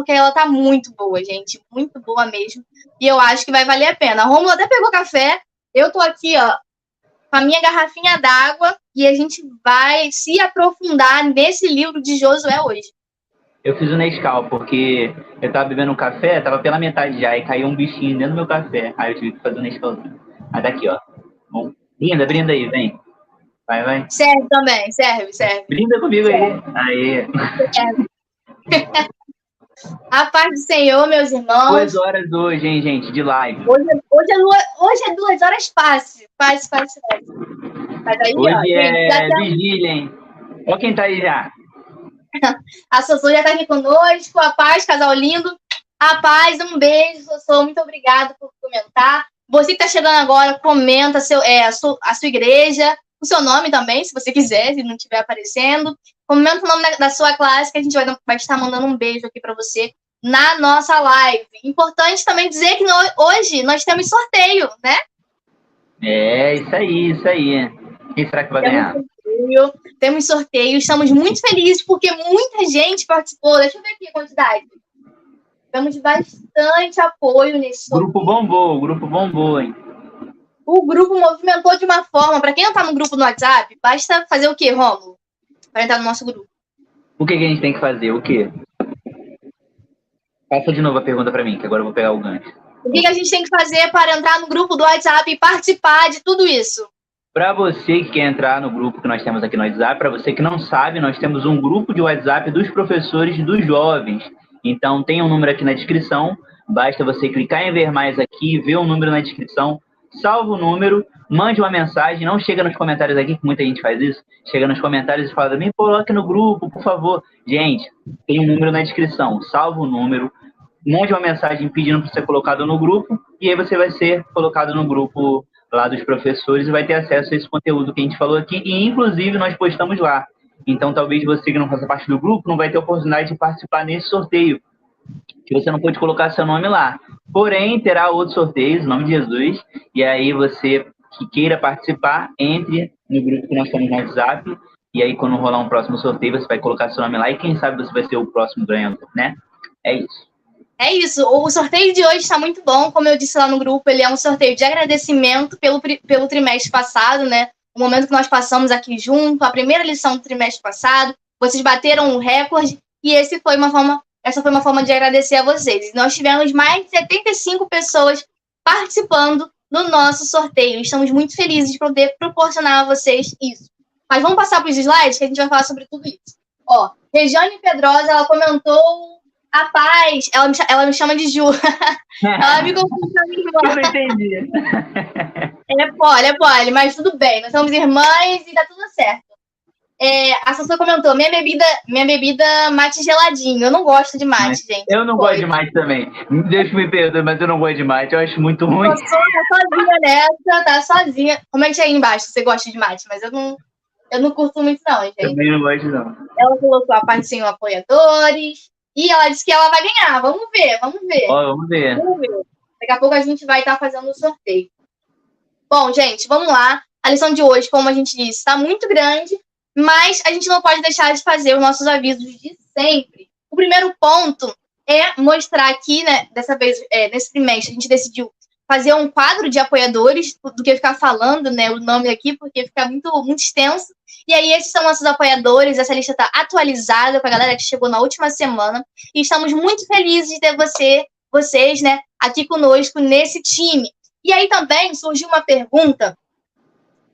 porque ela tá muito boa, gente. Muito boa mesmo. E eu acho que vai valer a pena. A Rômulo até pegou café. Eu tô aqui, ó, com a minha garrafinha d'água. E a gente vai se aprofundar nesse livro de Josué hoje. Eu fiz o Nescau, porque eu tava bebendo um café, tava pela metade já, e caiu um bichinho dentro do meu café. Aí eu tive que fazer o Nescauzinho. Aí daqui, ó. Bom, brinda aí, vem. Vai. Serve também, serve. Brinda comigo aí. Aí. A paz do Senhor, meus irmãos. 2 horas hoje, hein, gente, de live. Hoje é 2 horas fácil. Fácil. Mas aí, hoje ó, é vigília, hein? Olha quem tá aí já. A Sossô já tá aqui conosco. A paz, casal lindo. A paz, um beijo, Sossô. Muito obrigada por comentar. Você que tá chegando agora, comenta a sua igreja, o seu nome também, se você quiser, se não estiver aparecendo. Comenta o nome da sua classe, que a gente vai estar mandando um beijo aqui para você na nossa live. Importante também dizer que hoje nós temos sorteio, né? É, isso aí. Quem será que vai ganhar? Temos sorteio, estamos muito felizes porque muita gente participou. Deixa eu ver aqui a quantidade. Temos bastante apoio nesse sorteio. O grupo bombou, hein? O grupo movimentou de uma forma. Para quem não está no grupo no WhatsApp, basta fazer o quê, Rômulo? Para entrar no nosso grupo. O que a gente tem que fazer? O quê? Passa de novo a pergunta para mim, que agora eu vou pegar o gancho. O que a gente tem que fazer para entrar no grupo do WhatsApp e participar de tudo isso? Para você que quer entrar no grupo que nós temos aqui no WhatsApp, para você que não sabe, nós temos um grupo de WhatsApp dos professores dos jovens. Então, tem um número aqui na descrição. Basta você clicar em ver mais aqui, ver o número na descrição, salva o número, mande uma mensagem, não chega nos comentários aqui, que muita gente faz isso, chega nos comentários e fala, me coloque no grupo, por favor. Gente, tem um número na descrição, salva o número, mande uma mensagem pedindo para ser colocado no grupo, e aí você vai ser colocado no grupo lá dos professores e vai ter acesso a esse conteúdo que a gente falou aqui, e inclusive nós postamos lá. Então, talvez você que não faça parte do grupo não vai ter oportunidade de participar nesse sorteio, que você não pode colocar seu nome lá. Porém, terá outros sorteios, em nome de Jesus, e aí você que queira participar, entre no grupo que nós temos no WhatsApp, e aí quando rolar um próximo sorteio, você vai colocar seu nome lá, e quem sabe você vai ser o próximo ganhador, né? É isso. É isso, o sorteio de hoje está muito bom, como eu disse lá no grupo, ele é um sorteio de agradecimento pelo trimestre passado, né? O momento que nós passamos aqui junto, a primeira lição do trimestre passado, vocês bateram o recorde, e essa foi uma forma de agradecer a vocês. Nós tivemos mais de 75 pessoas participando do nosso sorteio, estamos muito felizes de poder proporcionar a vocês isso. Mas vamos passar para os slides, que a gente vai falar sobre tudo isso. Ó, Regiane Pedrosa, ela comentou a paz, ela me chama de Ju. Ela me confunde com a minha irmã. Eu não entendi. É pole, mas tudo bem. Nós somos irmãs e tá tudo certo. A Sassou comentou, minha bebida mate geladinho. Eu não gosto de mate, gente. Eu não gosto de mate também. Deus me perdoe, mas eu não gosto de mate. Eu acho muito ruim. A Sassou tá sozinha nessa, tá sozinha. Comente aí embaixo se você gosta de mate, mas eu não curto muito não, gente. Também não gosto, não. Ela colocou a parte sem apoiadores. E ela disse que ela vai ganhar. Vamos ver. Ó, vamos ver. Daqui a pouco a gente vai estar fazendo o sorteio. Bom, gente, vamos lá. A lição de hoje, como a gente disse, está muito grande, mas a gente não pode deixar de fazer os nossos avisos de sempre. O primeiro ponto é mostrar aqui, né, dessa vez, nesse trimestre, a gente decidiu fazer um quadro de apoiadores do que ficar falando, né, o nome aqui, porque fica muito, muito extenso. E aí, esses são nossos apoiadores. Essa lista está atualizada com a galera que chegou na última semana. E estamos muito felizes de ter vocês, né, aqui conosco nesse time. E aí também surgiu uma pergunta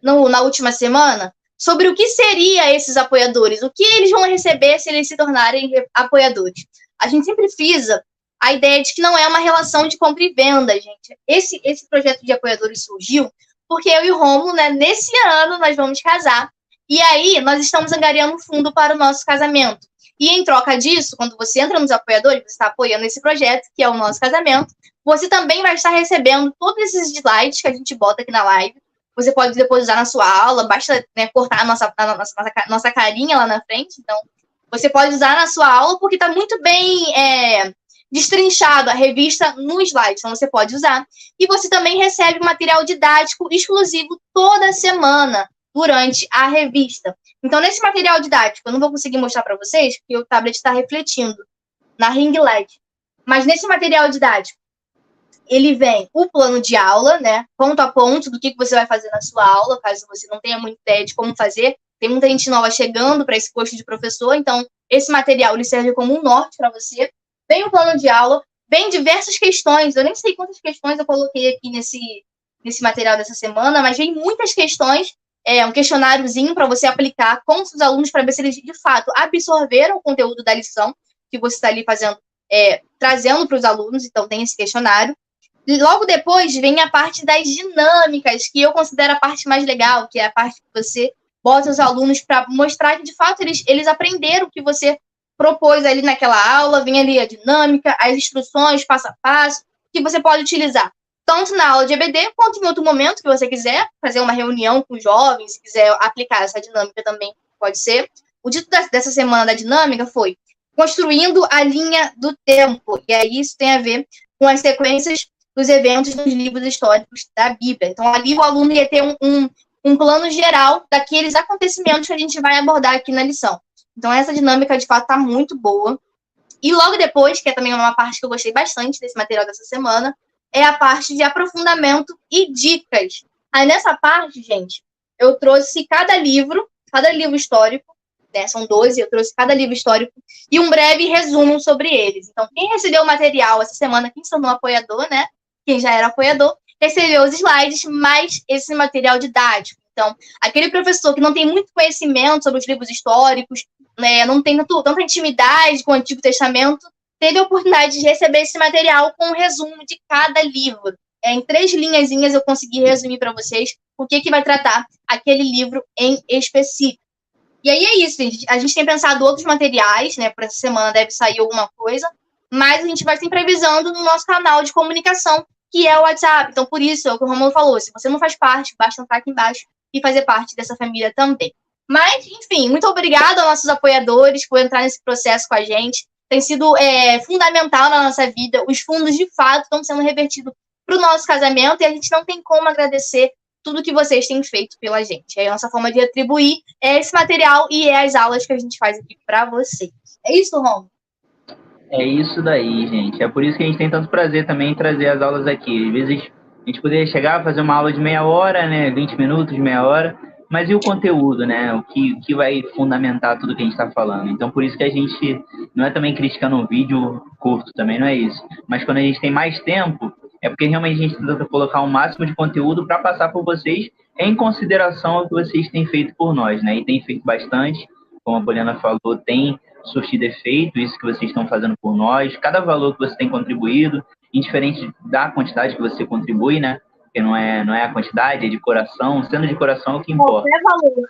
na última semana sobre o que seria esses apoiadores, o que eles vão receber se eles se tornarem apoiadores. A gente sempre frisa a ideia de que não é uma relação de compra e venda, gente. Esse projeto de apoiadores surgiu porque eu e o Rômulo, né, nesse ano nós vamos casar. E aí, nós estamos angariando fundo para o nosso casamento. E em troca disso, quando você entra nos apoiadores, você está apoiando esse projeto, que é o nosso casamento, você também vai estar recebendo todos esses slides que a gente bota aqui na live. Você pode depois usar na sua aula, basta, né, cortar a nossa carinha lá na frente. Então, você pode usar na sua aula, porque está muito bem destrinchado a revista no slide. Então, você pode usar. E você também recebe material didático exclusivo toda semana, durante a revista. Então, nesse material didático, eu não vou conseguir mostrar para vocês, porque o tablet está refletindo na Ring LED. Mas nesse material didático, ele vem o plano de aula, né, ponto a ponto do que você vai fazer na sua aula, caso você não tenha muita ideia de como fazer. Tem muita gente nova chegando para esse posto de professor, então esse material ele serve como um norte para você. Vem o plano de aula, vem diversas questões, eu nem sei quantas questões eu coloquei aqui nesse material dessa semana, mas vem muitas questões, um questionáriozinho para você aplicar com os seus alunos para ver se eles, de fato, absorveram o conteúdo da lição que você está ali fazendo, trazendo para os alunos, então tem esse questionário. Logo depois vem a parte das dinâmicas, que eu considero a parte mais legal, que é a parte que você bota os alunos para mostrar que, de fato, eles aprenderam o que você propôs ali naquela aula, vem ali a dinâmica, as instruções, passo a passo, que você pode utilizar tanto na aula de EBD, quanto em outro momento que você quiser, fazer uma reunião com jovens, se quiser aplicar essa dinâmica também pode ser. O dito dessa semana da dinâmica foi construindo a linha do tempo, e aí isso tem a ver com as sequências dos eventos dos livros históricos da Bíblia. Então, ali o aluno ia ter um plano geral daqueles acontecimentos que a gente vai abordar aqui na lição. Então, essa dinâmica, de fato, está muito boa. E logo depois, que é também uma parte que eu gostei bastante desse material dessa semana, é a parte de aprofundamento e dicas. Aí, nessa parte, gente, eu trouxe cada livro histórico, né, são 12, eu trouxe cada livro histórico e um breve resumo sobre eles. Então, quem recebeu o material essa semana, quem se tornou apoiador, né, quem já era apoiador, recebeu os slides, mais esse material didático. Então, aquele professor que não tem muito conhecimento sobre os livros históricos, né, não tem tanta intimidade com o Antigo Testamento, teve a oportunidade de receber esse material com um resumo de cada livro. Em 3 linhazinhas eu consegui resumir para vocês o que vai tratar aquele livro em específico. E aí é isso, gente. A gente tem pensado outros materiais, né? Para essa semana deve sair alguma coisa, mas a gente vai sempre avisando no nosso canal de comunicação, que é o WhatsApp. Então, por isso, é o que o Romulo falou, se você não faz parte, basta entrar aqui embaixo e fazer parte dessa família também. Mas, enfim, muito obrigada aos nossos apoiadores por entrar nesse processo com a gente. Tem sido fundamental na nossa vida. Os fundos, de fato, estão sendo revertidos para o nosso casamento e a gente não tem como agradecer tudo que vocês têm feito pela gente. É a nossa forma de retribuir esse material e as aulas que a gente faz aqui para vocês. É isso, Romulo? É isso daí, gente. É por isso que a gente tem tanto prazer também em trazer as aulas aqui. Às vezes a gente poderia chegar a fazer uma aula de meia hora, né? 20 minutos, meia hora. Mas e o conteúdo, né? O que vai fundamentar tudo que a gente está falando. Então, por isso que a gente não é também criticando um vídeo curto, também não é isso. Mas quando a gente tem mais tempo, é porque realmente a gente tenta colocar o máximo de conteúdo para passar por vocês em consideração ao que vocês têm feito por nós, né? E tem feito bastante, como a Poliana falou, tem surtido efeito, isso que vocês estão fazendo por nós. Cada valor que você tem contribuído, indiferente da quantidade que você contribui, né? Porque não é a quantidade, é de coração. Sendo de coração é o que importa. Qualquer valor.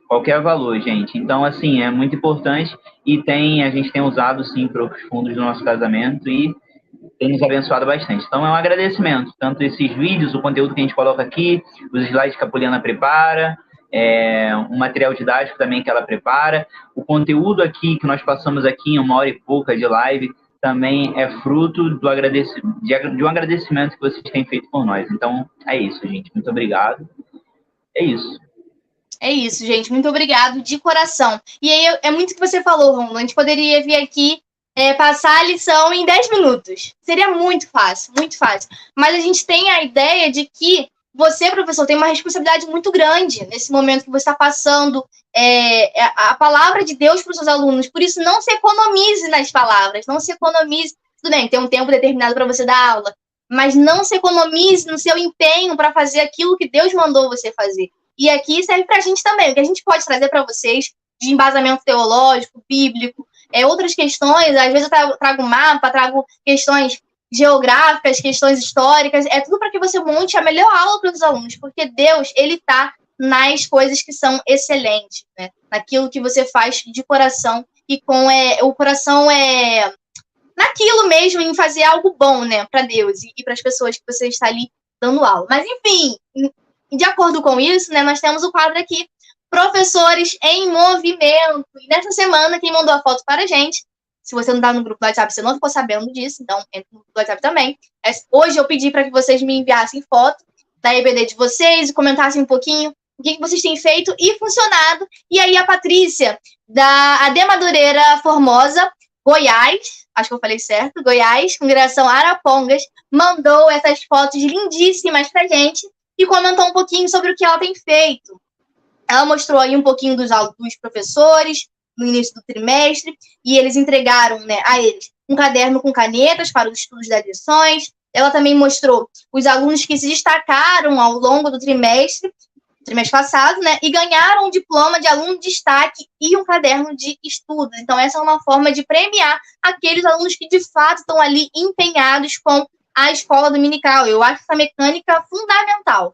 Qualquer valor, gente. Então, assim, é muito importante e a gente tem usado, sim, para os fundos do nosso casamento e tem nos abençoado bastante. Então, é um agradecimento. Tanto esses vídeos, o conteúdo que a gente coloca aqui, os slides que a Poliana prepara, um material didático também que ela prepara. O conteúdo aqui, que nós passamos aqui em 1 hora e pouca de live, também é fruto de um agradecimento que vocês têm feito por nós. Então, é isso, gente. Muito obrigado. É isso. É isso, gente. Muito obrigado, de coração. E aí, é muito o que você falou, Romulo. A gente poderia vir aqui passar a lição em 10 minutos. Seria muito fácil, muito fácil. Mas a gente tem a ideia de que você, professor, tem uma responsabilidade muito grande nesse momento que você está passando a palavra de Deus para os seus alunos. Por isso, não se economize nas palavras, não se economize. Tudo bem, tem um tempo determinado para você dar aula, mas não se economize no seu empenho para fazer aquilo que Deus mandou você fazer. E aqui serve para a gente também. O que a gente pode trazer para vocês de embasamento teológico, bíblico, outras questões, às vezes eu trago mapa, trago questões geográficas, questões históricas, é tudo para que você monte a melhor aula para os alunos, porque Deus, ele está nas coisas que são excelentes, né? Naquilo que você faz de coração e com o coração naquilo mesmo, em fazer algo bom, né, para Deus e para as pessoas que você está ali dando aula. Mas, enfim, de acordo com isso, né, nós temos o quadro aqui, Professores em Movimento. E nessa semana, quem mandou a foto para a gente, se você não está no grupo do WhatsApp, você não ficou sabendo disso, então entra no grupo do WhatsApp também. Hoje eu pedi para que vocês me enviassem foto da EBD de vocês e comentassem um pouquinho o que vocês têm feito e funcionado. E aí a Patrícia, da AD Madureira Formosa, Goiás, acho que eu falei certo, Goiás, Congregação Arapongas, mandou essas fotos lindíssimas pra gente e comentou um pouquinho sobre o que ela tem feito. Ela mostrou aí um pouquinho dos professores no início do trimestre e eles entregaram, né, a eles um caderno com canetas para os estudos das lições. Ela também mostrou os alunos que se destacaram ao longo do trimestre passado, né, e ganharam um diploma de aluno de destaque e um caderno de estudos. Então, essa é uma forma de premiar aqueles alunos que, de fato, estão ali empenhados com a escola dominical. Eu acho essa mecânica fundamental,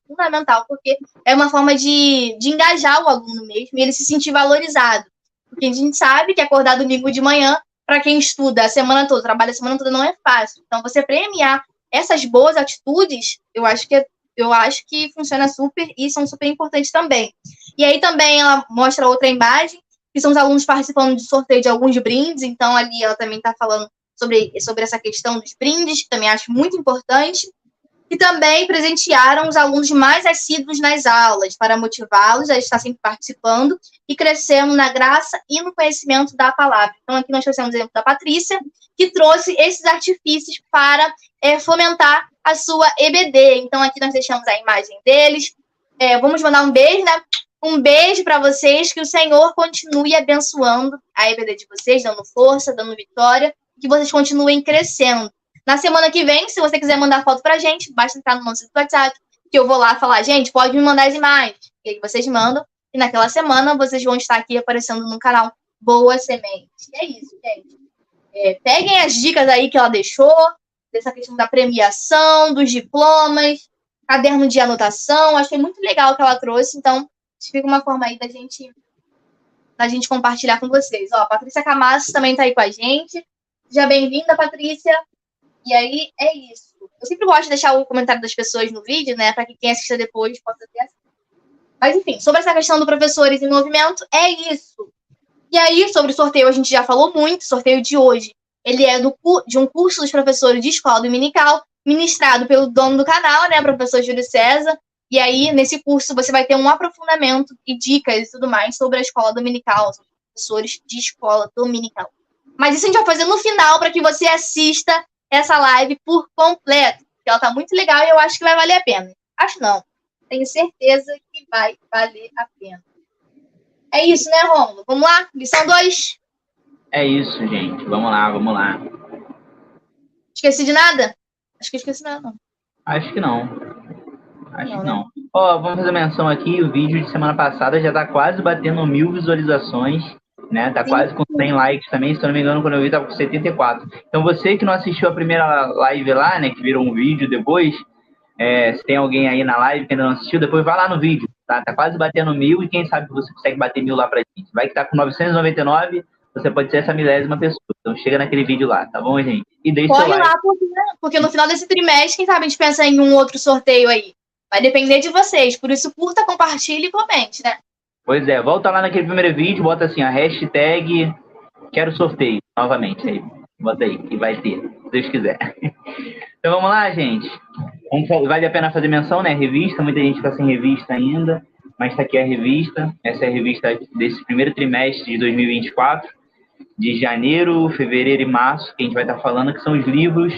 porque é uma forma de engajar o aluno mesmo e ele se sentir valorizado. Porque a gente sabe que acordar domingo de manhã, para quem estuda a semana toda, trabalha a semana toda, não é fácil. Então, você premiar essas boas atitudes, eu acho que funciona super e são super importantes também. E aí também ela mostra outra imagem, que são os alunos participando de sorteio de alguns brindes. Então, ali ela também está falando sobre essa questão dos brindes, que também acho muito importante. E também presentearam os alunos mais assíduos nas aulas, para motivá-los a estar sempre participando e crescendo na graça e no conhecimento da palavra. Então, aqui nós trouxemos o exemplo da Patrícia, que trouxe esses artifícios para fomentar a sua EBD. Então, aqui nós deixamos a imagem deles. Vamos mandar um beijo, né? Um beijo para vocês, que o Senhor continue abençoando a EBD de vocês, dando força, dando vitória, que vocês continuem crescendo. Na semana que vem, se você quiser mandar foto pra gente, basta entrar no nosso WhatsApp, que eu vou lá falar, gente, pode me mandar as imagens. E aí vocês mandam, e naquela semana vocês vão estar aqui aparecendo no canal Boa Semente. E é isso, gente. Peguem as dicas aí que ela deixou, dessa questão da premiação, dos diplomas, caderno de anotação. Achei muito legal o que ela trouxe, então fica uma forma aí da gente compartilhar com vocês. Ó, a Patrícia Camasso também tá aí com a gente. Seja bem-vinda, Patrícia. E aí, é isso. Eu sempre gosto de deixar o comentário das pessoas no vídeo, né? Para que quem assista depois possa ter acesso. Mas, enfim, sobre essa questão do Professores em Movimento, é isso. E aí, sobre o sorteio, a gente já falou muito. O sorteio de hoje, ele é de um curso dos professores de escola dominical, ministrado pelo dono do canal, né? Professor Júlio César. E aí, nesse curso, você vai ter um aprofundamento e dicas e tudo mais sobre a escola dominical, sobre professores de escola dominical. Mas isso a gente vai fazer no final, para que você assista essa live por completo, porque ela tá muito legal e eu acho que vai valer a pena. Acho não. Tenho certeza que vai valer a pena. É isso, né, Rômulo? Vamos lá? Lição 2? É isso, gente. Vamos lá. Esqueci de nada? Acho que esqueci nada, não. Acho que não. Ó, vamos fazer menção aqui, o vídeo de semana passada já tá quase batendo 1000 visualizações. Né? Tá quase com 100 likes também, se eu não me engano, quando eu vi, tava com 74. Então, você que não assistiu a primeira live lá, né, que virou um vídeo depois, se tem alguém aí na live que ainda não assistiu, depois vai lá no vídeo, tá? Tá quase batendo 1000 e quem sabe você consegue bater 1000 lá pra gente. Vai que tá com 999, você pode ser essa 1000ª pessoa. Então, chega naquele vídeo lá, tá bom, gente? E deixa Pode o like. lá, porque no final desse trimestre, quem sabe a gente pensa em um outro sorteio aí. Vai depender de vocês, por isso curta, compartilhe e comente, né? Pois é, volta lá naquele primeiro vídeo, bota assim, a hashtag quero sorteio, novamente, aí, bota aí, que vai ter, se Deus quiser. Então vamos lá, gente. Vale a pena fazer menção, né? Revista, muita gente está sem revista ainda, mas está aqui a revista. Essa é a revista desse primeiro trimestre de 2024, de janeiro, fevereiro e março, que a gente vai estar falando, que são os livros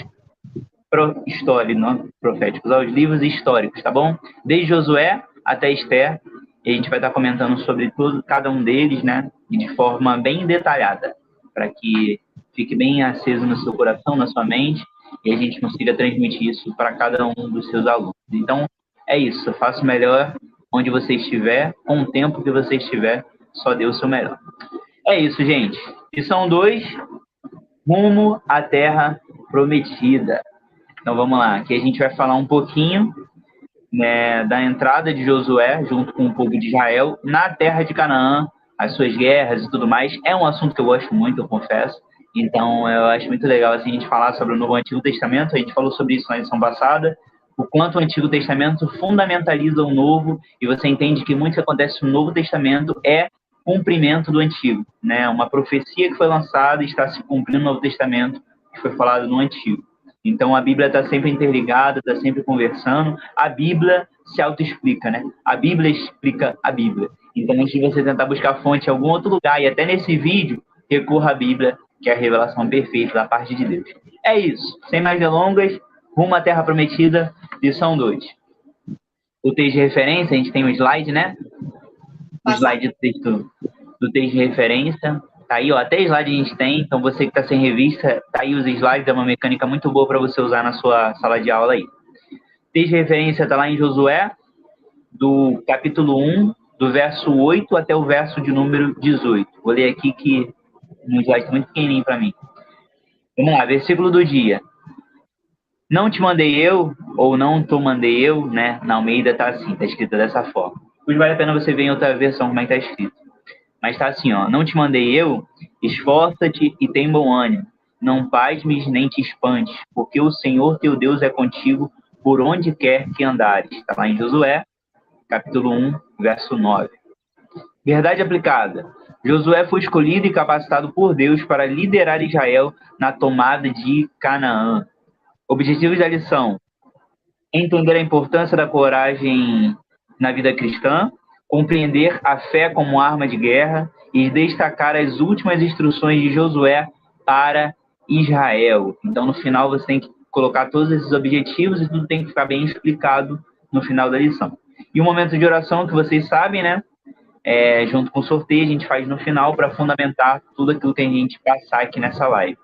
proféticos, os livros históricos, tá bom? Desde Josué até Esther. E a gente vai estar comentando sobre cada um deles, né? E de forma bem detalhada, para que fique bem aceso no seu coração, na sua mente, e a gente consiga transmitir isso para cada um dos seus alunos. Então, é isso. Faça o melhor onde você estiver, com o tempo que você estiver, só dê o seu melhor. É isso, gente. Lição 2, rumo à terra prometida. Então, vamos lá. Aqui a gente vai falar um pouquinho, né, da entrada de Josué, junto com o povo de Israel, na terra de Canaã, as suas guerras e tudo mais. É um assunto que eu gosto muito, eu confesso. Então, eu acho muito legal assim, a gente falar sobre o Novo Antigo Testamento. A gente falou sobre isso na edição passada, o quanto o Antigo Testamento fundamentaliza o Novo, e você entende que muito que acontece no Novo Testamento é cumprimento do Antigo, né? Uma profecia que foi lançada e está se cumprindo no Novo Testamento, que foi falado no Antigo. Então, a Bíblia está sempre interligada, está sempre conversando. A Bíblia se autoexplica, né? A Bíblia explica a Bíblia. Então, antes de você tentar buscar fonte em algum outro lugar, e até nesse vídeo, recorra à Bíblia, que é a revelação perfeita da parte de Deus. É isso. Sem mais delongas, rumo à Terra Prometida, lição 2. O texto de referência, a gente tem um slide, né? O slide do texto de referência. Tá aí, ó, até slide a gente tem. Então, você que está sem revista, tá aí os slides, é uma mecânica muito boa para você usar na sua sala de aula aí. O texto de referência está lá em Josué, do capítulo 1, do verso 8 até o verso de número 18. Vou ler aqui que um slide muito pequenininho para mim. Vamos lá, versículo do dia. Não te mandei eu, ou não te mandei eu, né? Na Almeida tá assim, tá escrito dessa forma. Pois vale a pena você ver em outra versão como é que tá escrito. Mas tá assim, ó. Não te mandei eu, esforça-te e tem bom ânimo. Não pasmes nem te espantes, porque o Senhor teu Deus é contigo por onde quer que andares. Está lá em Josué, capítulo 1, verso 9. Verdade aplicada. Josué foi escolhido e capacitado por Deus para liderar Israel na tomada de Canaã. Objetivos da lição: entender a importância da coragem na vida cristã, compreender a fé como arma de guerra e destacar as últimas instruções de Josué para Israel. Então, no final, você tem que colocar todos esses objetivos e tudo tem que ficar bem explicado no final da lição. E o momento de oração, que vocês sabem, né? Junto com o sorteio, a gente faz no final para fundamentar tudo aquilo que a gente passar aqui nessa live.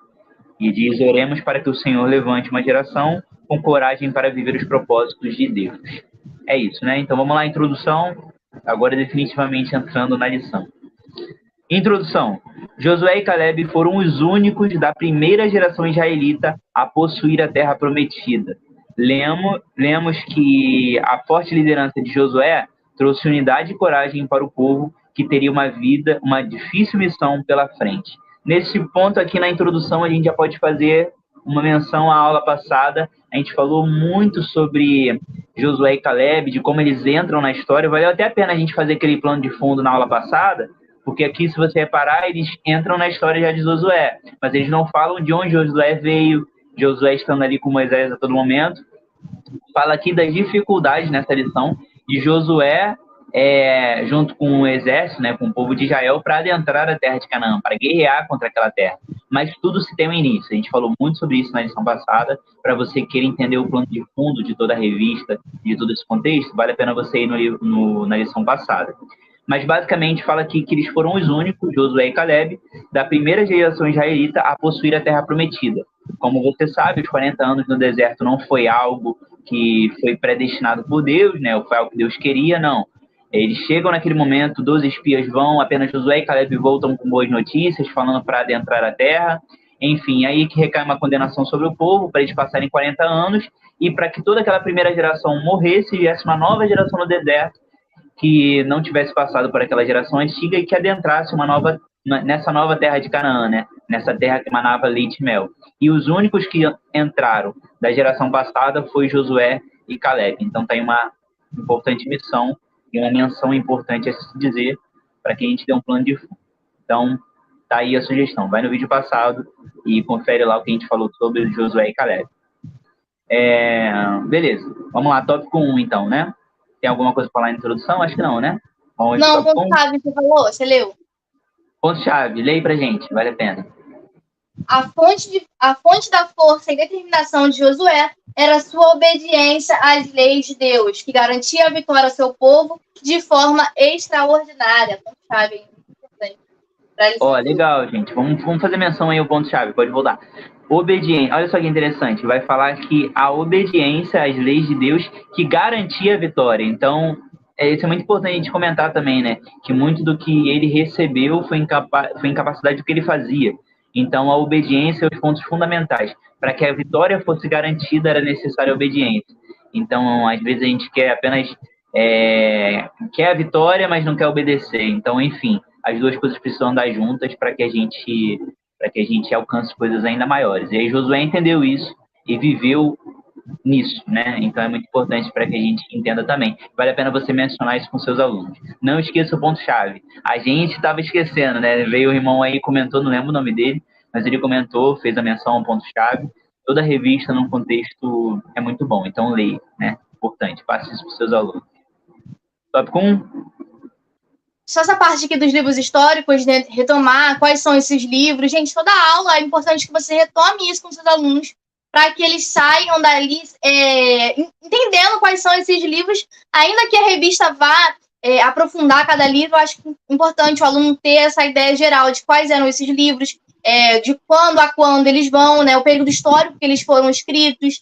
E diz: oremos para que o Senhor levante uma geração com coragem para viver os propósitos de Deus. É isso, né? Então vamos lá, introdução. Agora definitivamente entrando na lição. Introdução. Josué e Caleb foram os únicos da primeira geração israelita a possuir a terra prometida. Lemos que a forte liderança de Josué trouxe unidade e coragem para o povo que teria uma difícil missão pela frente. Nesse ponto aqui na introdução, a gente já pode fazer uma menção à aula passada. A gente falou muito sobre Josué e Caleb, de como eles entram na história. Valeu até a pena a gente fazer aquele plano de fundo na aula passada, porque aqui, se você reparar, eles entram na história já de Josué, mas eles não falam de onde Josué veio, Josué estando ali com Moisés a todo momento. Fala aqui das dificuldades nessa lição de Josué, junto com o exército, né, com o povo de Israel, para adentrar a terra de Canaã, para guerrear contra aquela terra. Mas tudo se tem um início. A gente falou muito sobre isso na lição passada. Para você que queira entender o plano de fundo de toda a revista, de todo esse contexto, vale a pena você ir na lição passada. Mas basicamente fala aqui que eles foram os únicos, Josué e Caleb, da primeira geração israelita a possuir a terra prometida. Como você sabe, os 40 anos no deserto não foi algo que foi predestinado por Deus, né? Ou foi algo que Deus queria, não. Eles chegam naquele momento, 12 espias vão, apenas Josué e Caleb voltam com boas notícias, falando para adentrar a terra. Enfim, aí que recai uma condenação sobre o povo, para eles passarem 40 anos, e para que toda aquela primeira geração morresse e viesse uma nova geração no deserto, que não tivesse passado por aquela geração antiga e que adentrasse nessa nova terra de Canaã, né? Nessa terra que emanava leite e mel. E os únicos que entraram da geração passada foi Josué e Caleb. Então tem uma importante missão e uma menção importante a se dizer para que a gente dê um plano de fundo. Então, tá aí a sugestão. Vai no vídeo passado e confere lá o que a gente falou sobre Josué e Caleb. Beleza. Vamos lá, tópico 1 então, né? Tem alguma coisa para falar na introdução? Acho que não, né? Não, ponto-chave, você falou? Você leu? Ponto-chave, leia pra gente, vale a pena. A fonte da força e determinação de Josué era sua obediência às leis de Deus, que garantia a vitória ao seu povo de forma extraordinária. Ponto-chave, importante. Legal, gente. Vamos fazer menção aí ao ponto-chave, pode voltar. Obediência. Olha só que interessante. Vai falar que a obediência às leis de Deus que garantia a vitória. Então, isso é muito importante a gente comentar também, né? Que muito do que ele recebeu foi incapacidade do que ele fazia. Então, a obediência é os pontos fundamentais. Para que a vitória fosse garantida, era necessária a obediência. Então, às vezes a gente quer apenas quer a vitória, mas não quer obedecer. Então, enfim, as duas coisas precisam andar juntas para que a gente alcance coisas ainda maiores. E aí Josué entendeu isso e viveu nisso, né? Então é muito importante para que a gente entenda também. Vale a pena você mencionar isso com seus alunos. Não esqueça o ponto-chave. A gente estava esquecendo, né? Veio o irmão aí, comentou, não lembro o nome dele, mas ele comentou, fez a menção ao ponto-chave. Toda revista num contexto é muito bom, então leia, né? Importante, passe isso para os seus alunos. Tópico 1. só essa parte aqui dos livros históricos, né, retomar quais são esses livros. Gente, toda aula é importante que você retome isso com seus alunos, para que eles saiam dali entendendo quais são esses livros, ainda que a revista vá aprofundar cada livro. Eu acho importante o aluno ter essa ideia geral de quais eram esses livros, de quando a quando eles vão, né, o período histórico que eles foram escritos,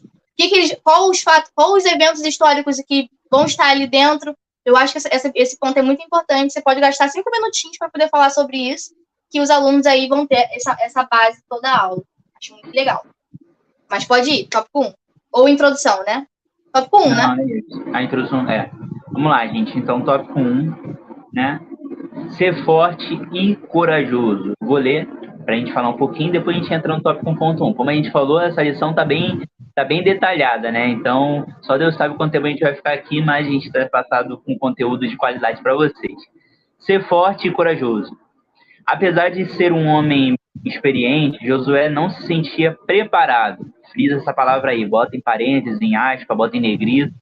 qual os eventos históricos que vão estar ali dentro. Eu acho que esse ponto é muito importante. Você pode gastar 5 minutinhos para poder falar sobre isso, que os alunos aí vão ter essa base toda a aula. Acho muito legal. Mas pode ir, tópico 1. Ou introdução, né? Tópico 1, né? É isso. A introdução Vamos lá, gente. Então, tópico 1, né? Ser forte e corajoso. Vou ler para a gente falar um pouquinho, depois a gente entra no tópico 1.1. Como a gente falou, essa lição está bem detalhada, né? Então, só Deus sabe quanto tempo a gente vai ficar aqui, mas a gente está passado com conteúdo de qualidade para vocês. Ser forte e corajoso. Apesar de ser um homem experiente, Josué não se sentia preparado. Frisa essa palavra aí, bota em parênteses, em aspas, bota em negrito,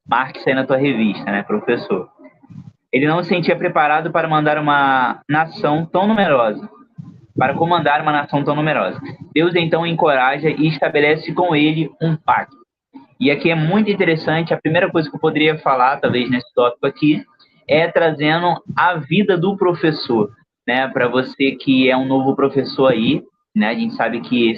marque isso aí na tua revista, né, professor? Ele não se sentia preparado para comandar uma nação tão numerosa. Deus, então, encoraja e estabelece com ele um pacto. E aqui é muito interessante, a primeira coisa que eu poderia falar, talvez, nesse tópico aqui, é trazendo a vida do professor, né? Para você que é um novo professor aí, né? A gente sabe que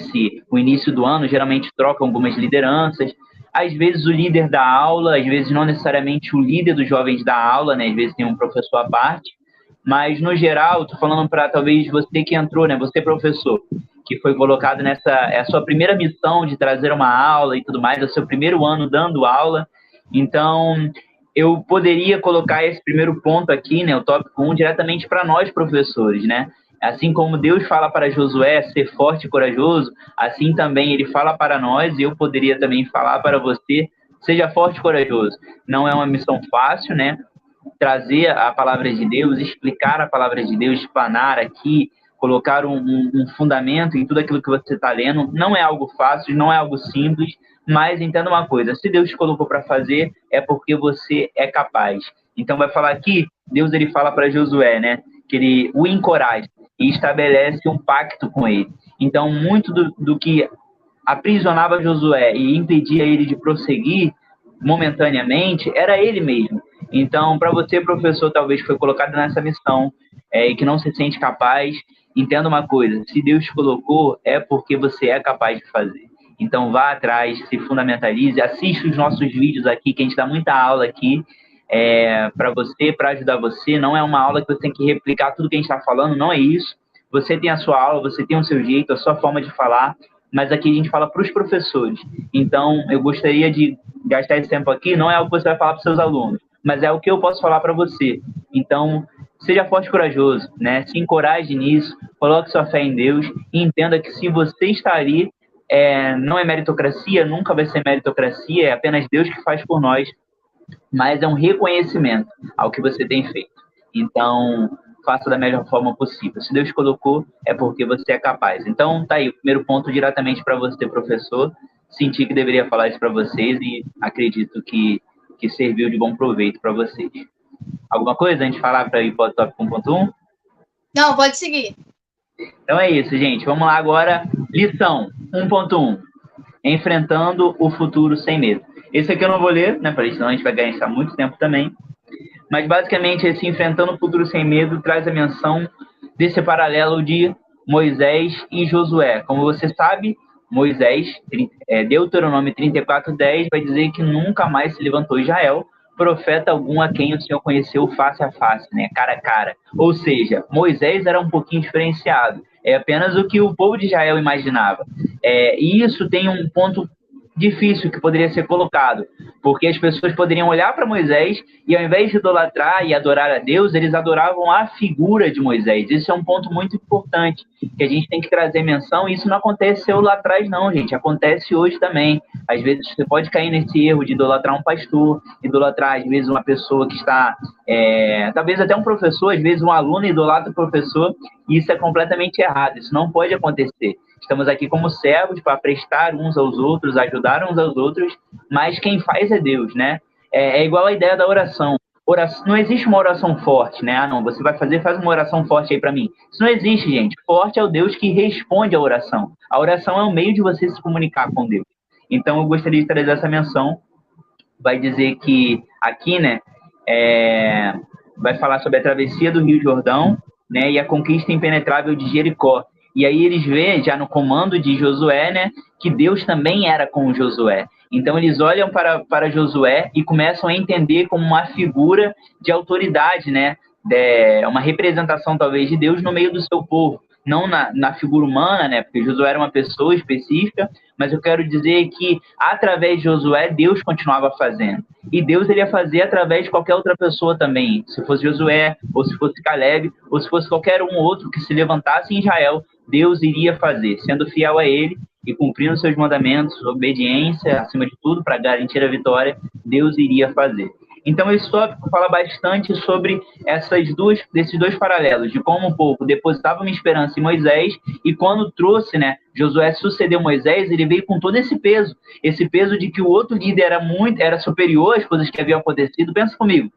o início do ano geralmente troca algumas lideranças, às vezes o líder da aula, às vezes não necessariamente o líder dos jovens da aula, né? Às vezes tem um professor à parte, mas no geral, estou falando para talvez você que entrou, né? Você professor, que foi colocado é a sua primeira missão de trazer uma aula e tudo mais, é o seu primeiro ano dando aula. Então, eu poderia colocar esse primeiro ponto aqui, né? O tópico 1, diretamente para nós professores, né? Assim como Deus fala para Josué ser forte e corajoso, assim também ele fala para nós, e eu poderia também falar para você, seja forte e corajoso. Não é uma missão fácil, né? Trazer a palavra de Deus, explicar a palavra de Deus, explanar aqui, colocar um fundamento em tudo aquilo que você está lendo, não é algo fácil, não é algo simples, mas entenda uma coisa, se Deus te colocou para fazer, é porque você é capaz. Então vai falar aqui, Deus ele fala para Josué, né, que ele o encoraja e estabelece um pacto com ele. Então muito do que aprisionava Josué e impedia ele de prosseguir momentaneamente, era ele mesmo. Então, para você, professor, talvez foi colocado nessa missão e que não se sente capaz, entenda uma coisa, se Deus te colocou, é porque você é capaz de fazer. Então, vá atrás, se fundamentalize, assista os nossos vídeos aqui, que a gente dá muita aula aqui para ajudar você. Não é uma aula que você tem que replicar tudo que a gente está falando, não é isso. Você tem a sua aula, você tem o seu jeito, a sua forma de falar, mas aqui a gente fala para os professores. Então, eu gostaria de gastar esse tempo aqui, não é algo que você vai falar para os seus alunos, mas é o que eu posso falar para você. Então, seja forte e corajoso, né? Se encoraje nisso, coloque sua fé em Deus e entenda que se você está ali, não é meritocracia, nunca vai ser meritocracia, é apenas Deus que faz por nós, mas é um reconhecimento ao que você tem feito. Então, faça da melhor forma possível. Se Deus colocou, é porque você é capaz. Então, tá aí, o primeiro ponto diretamente para você, professor. Senti que deveria falar isso para vocês e acredito que serviu de bom proveito para vocês. Alguma coisa antes de falar para ir para o tópico 1.1? Não, pode seguir. Então é isso, gente. Vamos lá agora. Lição 1.1. Enfrentando o futuro sem medo. Esse aqui eu não vou ler, né? Porque senão a gente vai gastar muito tempo também. Mas basicamente esse Enfrentando o Futuro Sem Medo traz a menção desse paralelo de Moisés e Josué. Como você sabe, Moisés, Deuteronômio 34:10, vai dizer que nunca mais se levantou Israel, profeta algum a quem o Senhor conheceu face a face, né, cara a cara. Ou seja, Moisés era um pouquinho diferenciado. É apenas o que o povo de Israel imaginava. E isso tem um ponto difícil que poderia ser colocado, porque as pessoas poderiam olhar para Moisés e ao invés de idolatrar e adorar a Deus, eles adoravam a figura de Moisés. Isso é um ponto muito importante, que a gente tem que trazer menção, e isso não aconteceu lá atrás não, gente, acontece hoje também. Às vezes você pode cair nesse erro de idolatrar um pastor, idolatrar às vezes uma pessoa que está, talvez até um professor, às vezes um aluno idolatra o professor, e isso é completamente errado, isso não pode acontecer. Estamos aqui como servos para prestar uns aos outros, ajudar uns aos outros, mas quem faz é Deus, né? É igual a ideia da oração. não existe uma oração forte, né? Não, você vai faz uma oração forte aí para mim. Isso não existe, gente. Forte é o Deus que responde a oração. A oração é um meio de você se comunicar com Deus. Então, eu gostaria de trazer essa menção. Vai dizer que aqui, né, vai falar sobre a travessia do Rio Jordão, né, e a conquista impenetrável de Jericó. E aí eles veem, já no comando de Josué, né, que Deus também era com Josué. Então eles olham para Josué e começam a entender como uma figura de autoridade, né, uma representação talvez de Deus no meio do seu povo. Não na figura humana, né, porque Josué era uma pessoa específica, mas eu quero dizer que através de Josué, Deus continuava fazendo. E Deus ele ia fazer através de qualquer outra pessoa também. Se fosse Josué, ou se fosse Caleb, ou se fosse qualquer um outro que se levantasse em Israel, Deus iria fazer, sendo fiel a ele e cumprindo seus mandamentos, obediência, acima de tudo, para garantir a vitória, Deus iria fazer. Então, esse tópico fala bastante sobre desses dois paralelos, de como o povo depositava uma esperança em Moisés e quando trouxe, né, Josué sucedeu Moisés, ele veio com todo esse peso de que o outro líder era superior às coisas que haviam acontecido. Pensa comigo,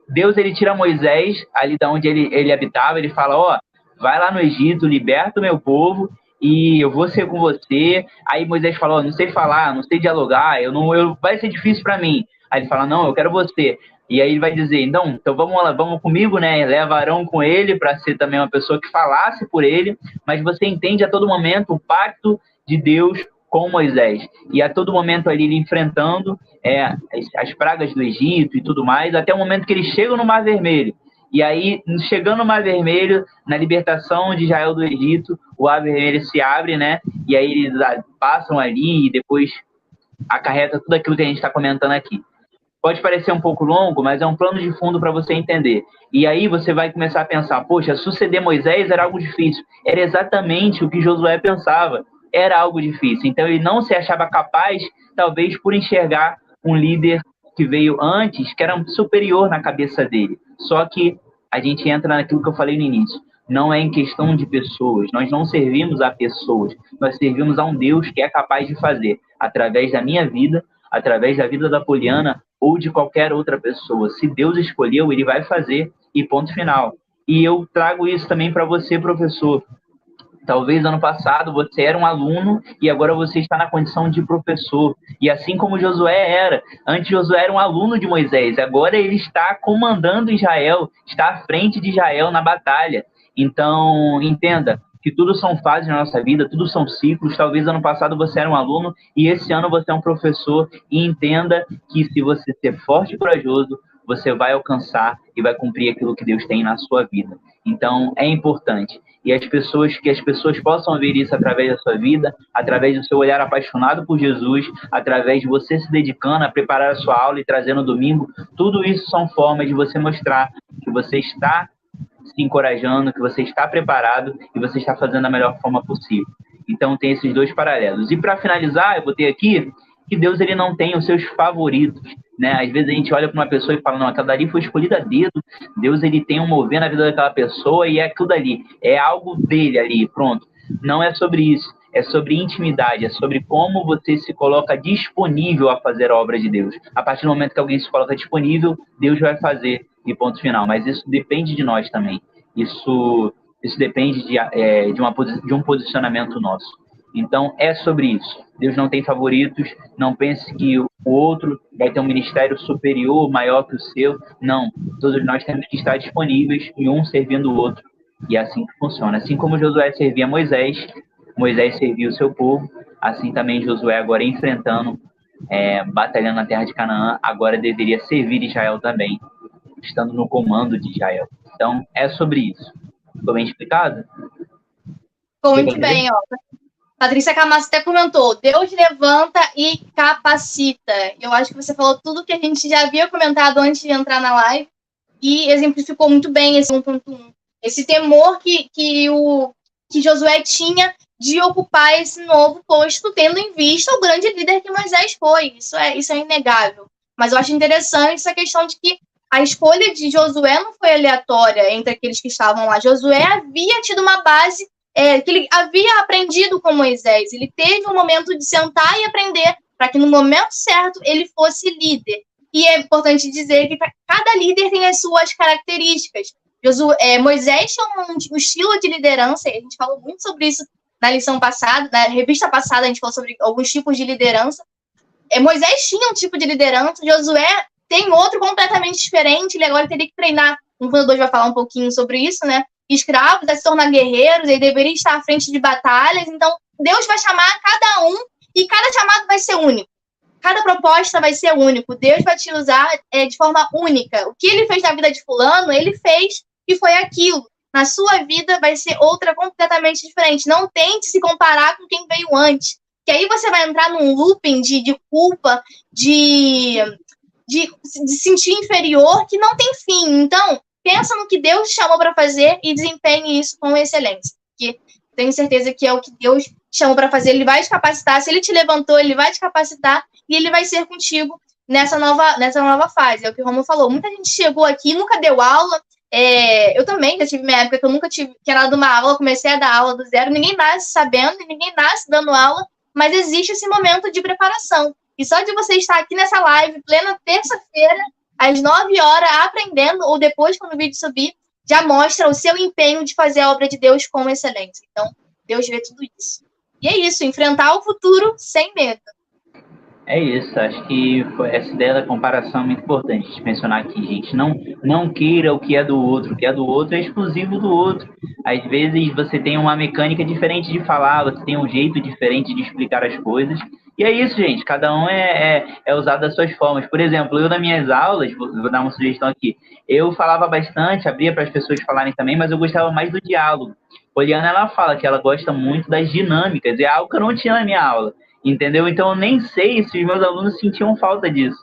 Deus ele tira Moisés ali da onde ele habitava, ele fala, vai lá no Egito, liberta o meu povo, e eu vou ser com você. Aí Moisés falou, não sei falar, não sei dialogar, vai ser difícil para mim. Aí ele fala, não, eu quero você. E aí ele vai dizer, então vamos lá, vamos comigo, né? Leva Arão com ele para ser também uma pessoa que falasse por ele, mas você entende a todo momento o pacto de Deus com Moisés. E a todo momento ali ele enfrentando as pragas do Egito e tudo mais, até o momento que eles chegam no Mar Vermelho. E aí, chegando no Mar Vermelho, na libertação de Israel do Egito, o Mar Vermelho se abre, né? E aí eles passam ali e depois acarreta tudo aquilo que a gente está comentando aqui. Pode parecer um pouco longo, mas é um plano de fundo para você entender. E aí você vai começar a pensar, poxa, suceder Moisés era algo difícil. Era exatamente o que Josué pensava. Era algo difícil. Então ele não se achava capaz, talvez por enxergar um líder que veio antes, que era superior na cabeça dele. Só que a gente entra naquilo que eu falei no início. Não é em questão de pessoas. Nós não servimos a pessoas. Nós servimos a um Deus que é capaz de fazer, através da minha vida, através da vida da Poliana ou de qualquer outra pessoa. Se Deus escolheu, ele vai fazer e ponto final. E eu trago isso também para você, professor. Talvez ano passado você era um aluno e agora você está na condição de professor. E assim como Josué era. Antes Josué era um aluno de Moisés. Agora ele está comandando Israel, está à frente de Israel na batalha. Então, entenda que tudo são fases na nossa vida, tudo são ciclos. Talvez ano passado você era um aluno e esse ano você é um professor. E entenda que se você ser forte e corajoso, você vai alcançar e vai cumprir aquilo que Deus tem na sua vida. Então, é importante. E que as pessoas possam ver isso através da sua vida, através do seu olhar apaixonado por Jesus, através de você se dedicando a preparar a sua aula e trazer no domingo. Tudo isso são formas de você mostrar que você está se encorajando, que você está preparado e você está fazendo da melhor forma possível. Então, tem esses dois paralelos. E para finalizar, eu botei aqui que Deus ele não tem os seus favoritos, né? Às vezes a gente olha para uma pessoa e fala, não, aquela dali foi escolhida a dedo, Deus ele tem um mover na vida daquela pessoa e é aquilo dali, é algo dele ali, pronto. Não é sobre isso, é sobre intimidade, é sobre como você se coloca disponível a fazer a obra de Deus. A partir do momento que alguém se coloca disponível, Deus vai fazer e ponto final. Mas isso depende de nós também. Isso depende de um posicionamento nosso. Então, é sobre isso. Deus não tem favoritos. Não pense que o outro vai ter um ministério superior, maior que o seu. Não. Todos nós temos que estar disponíveis e um servindo o outro. E é assim que funciona. Assim como Josué servia Moisés, Moisés servia o seu povo, assim também Josué agora enfrentando, batalhando na terra de Canaã, agora deveria servir Israel também, estando no comando de Israel. Então, é sobre isso. Ficou bem explicado? Ficou muito bem, ó. Patrícia Camasso até comentou, Deus levanta e capacita. Eu acho que você falou tudo que a gente já havia comentado antes de entrar na live e exemplificou muito bem esse 1.1. Esse temor que Josué tinha de ocupar esse novo posto, tendo em vista o grande líder que Moisés foi. Isso é inegável. Mas eu acho interessante essa questão de que a escolha de Josué não foi aleatória entre aqueles que estavam lá. Josué havia tido uma base que ele havia aprendido com Moisés. Ele teve um momento de sentar e aprender para que no momento certo ele fosse líder. E é importante dizer que cada líder tem as suas características. Moisés tinha um estilo de liderança, e a gente falou muito sobre isso na lição passada, na revista passada, a gente falou sobre alguns tipos de liderança. Moisés tinha um tipo de liderança, Josué tem outro completamente diferente, ele agora teria que treinar, o fundador vai falar um pouquinho sobre isso, né? Escravos a se tornar guerreiros, ele deveria estar à frente de batalhas, então Deus vai chamar cada um e cada chamado vai ser único. Cada proposta vai ser único. Deus vai te usar de forma única. O que ele fez na vida de fulano, ele fez e foi aquilo. Na sua vida vai ser outra completamente diferente. Não tente se comparar com quem veio antes. Que aí você vai entrar num looping de culpa, de sentir inferior, que não tem fim. Então, pensa no que Deus te chamou para fazer e desempenhe isso com excelência. Porque tenho certeza que é o que Deus te chamou para fazer. Ele vai te capacitar. Se ele te levantou, ele vai te capacitar e ele vai ser contigo nessa nova fase. É o que o Romulo falou. Muita gente chegou aqui, nunca deu aula. Eu também já tive minha época que eu nunca tinha dado uma aula, comecei a dar aula do zero. Ninguém nasce sabendo, ninguém nasce dando aula, mas existe esse momento de preparação. E só de você estar aqui nessa live, plena terça-feira, às 9 horas, aprendendo, ou depois, quando o vídeo subir, já mostra o seu empenho de fazer a obra de Deus com excelência. Então, Deus vê tudo isso. E é isso, enfrentar o futuro sem medo. É isso, acho que essa ideia da comparação é muito importante de mencionar aqui, gente. Não queira o que é do outro é exclusivo do outro. Às vezes você tem uma mecânica diferente de falar, você tem um jeito diferente de explicar as coisas. E é isso, gente, cada um é usado das suas formas. Por exemplo, eu nas minhas aulas, vou dar uma sugestão aqui, eu falava bastante, abria para as pessoas falarem também, mas eu gostava mais do diálogo. Poliana, ela fala que ela gosta muito das dinâmicas, é algo que eu não tinha na minha aula. Entendeu? Então, eu nem sei se os meus alunos sentiam falta disso.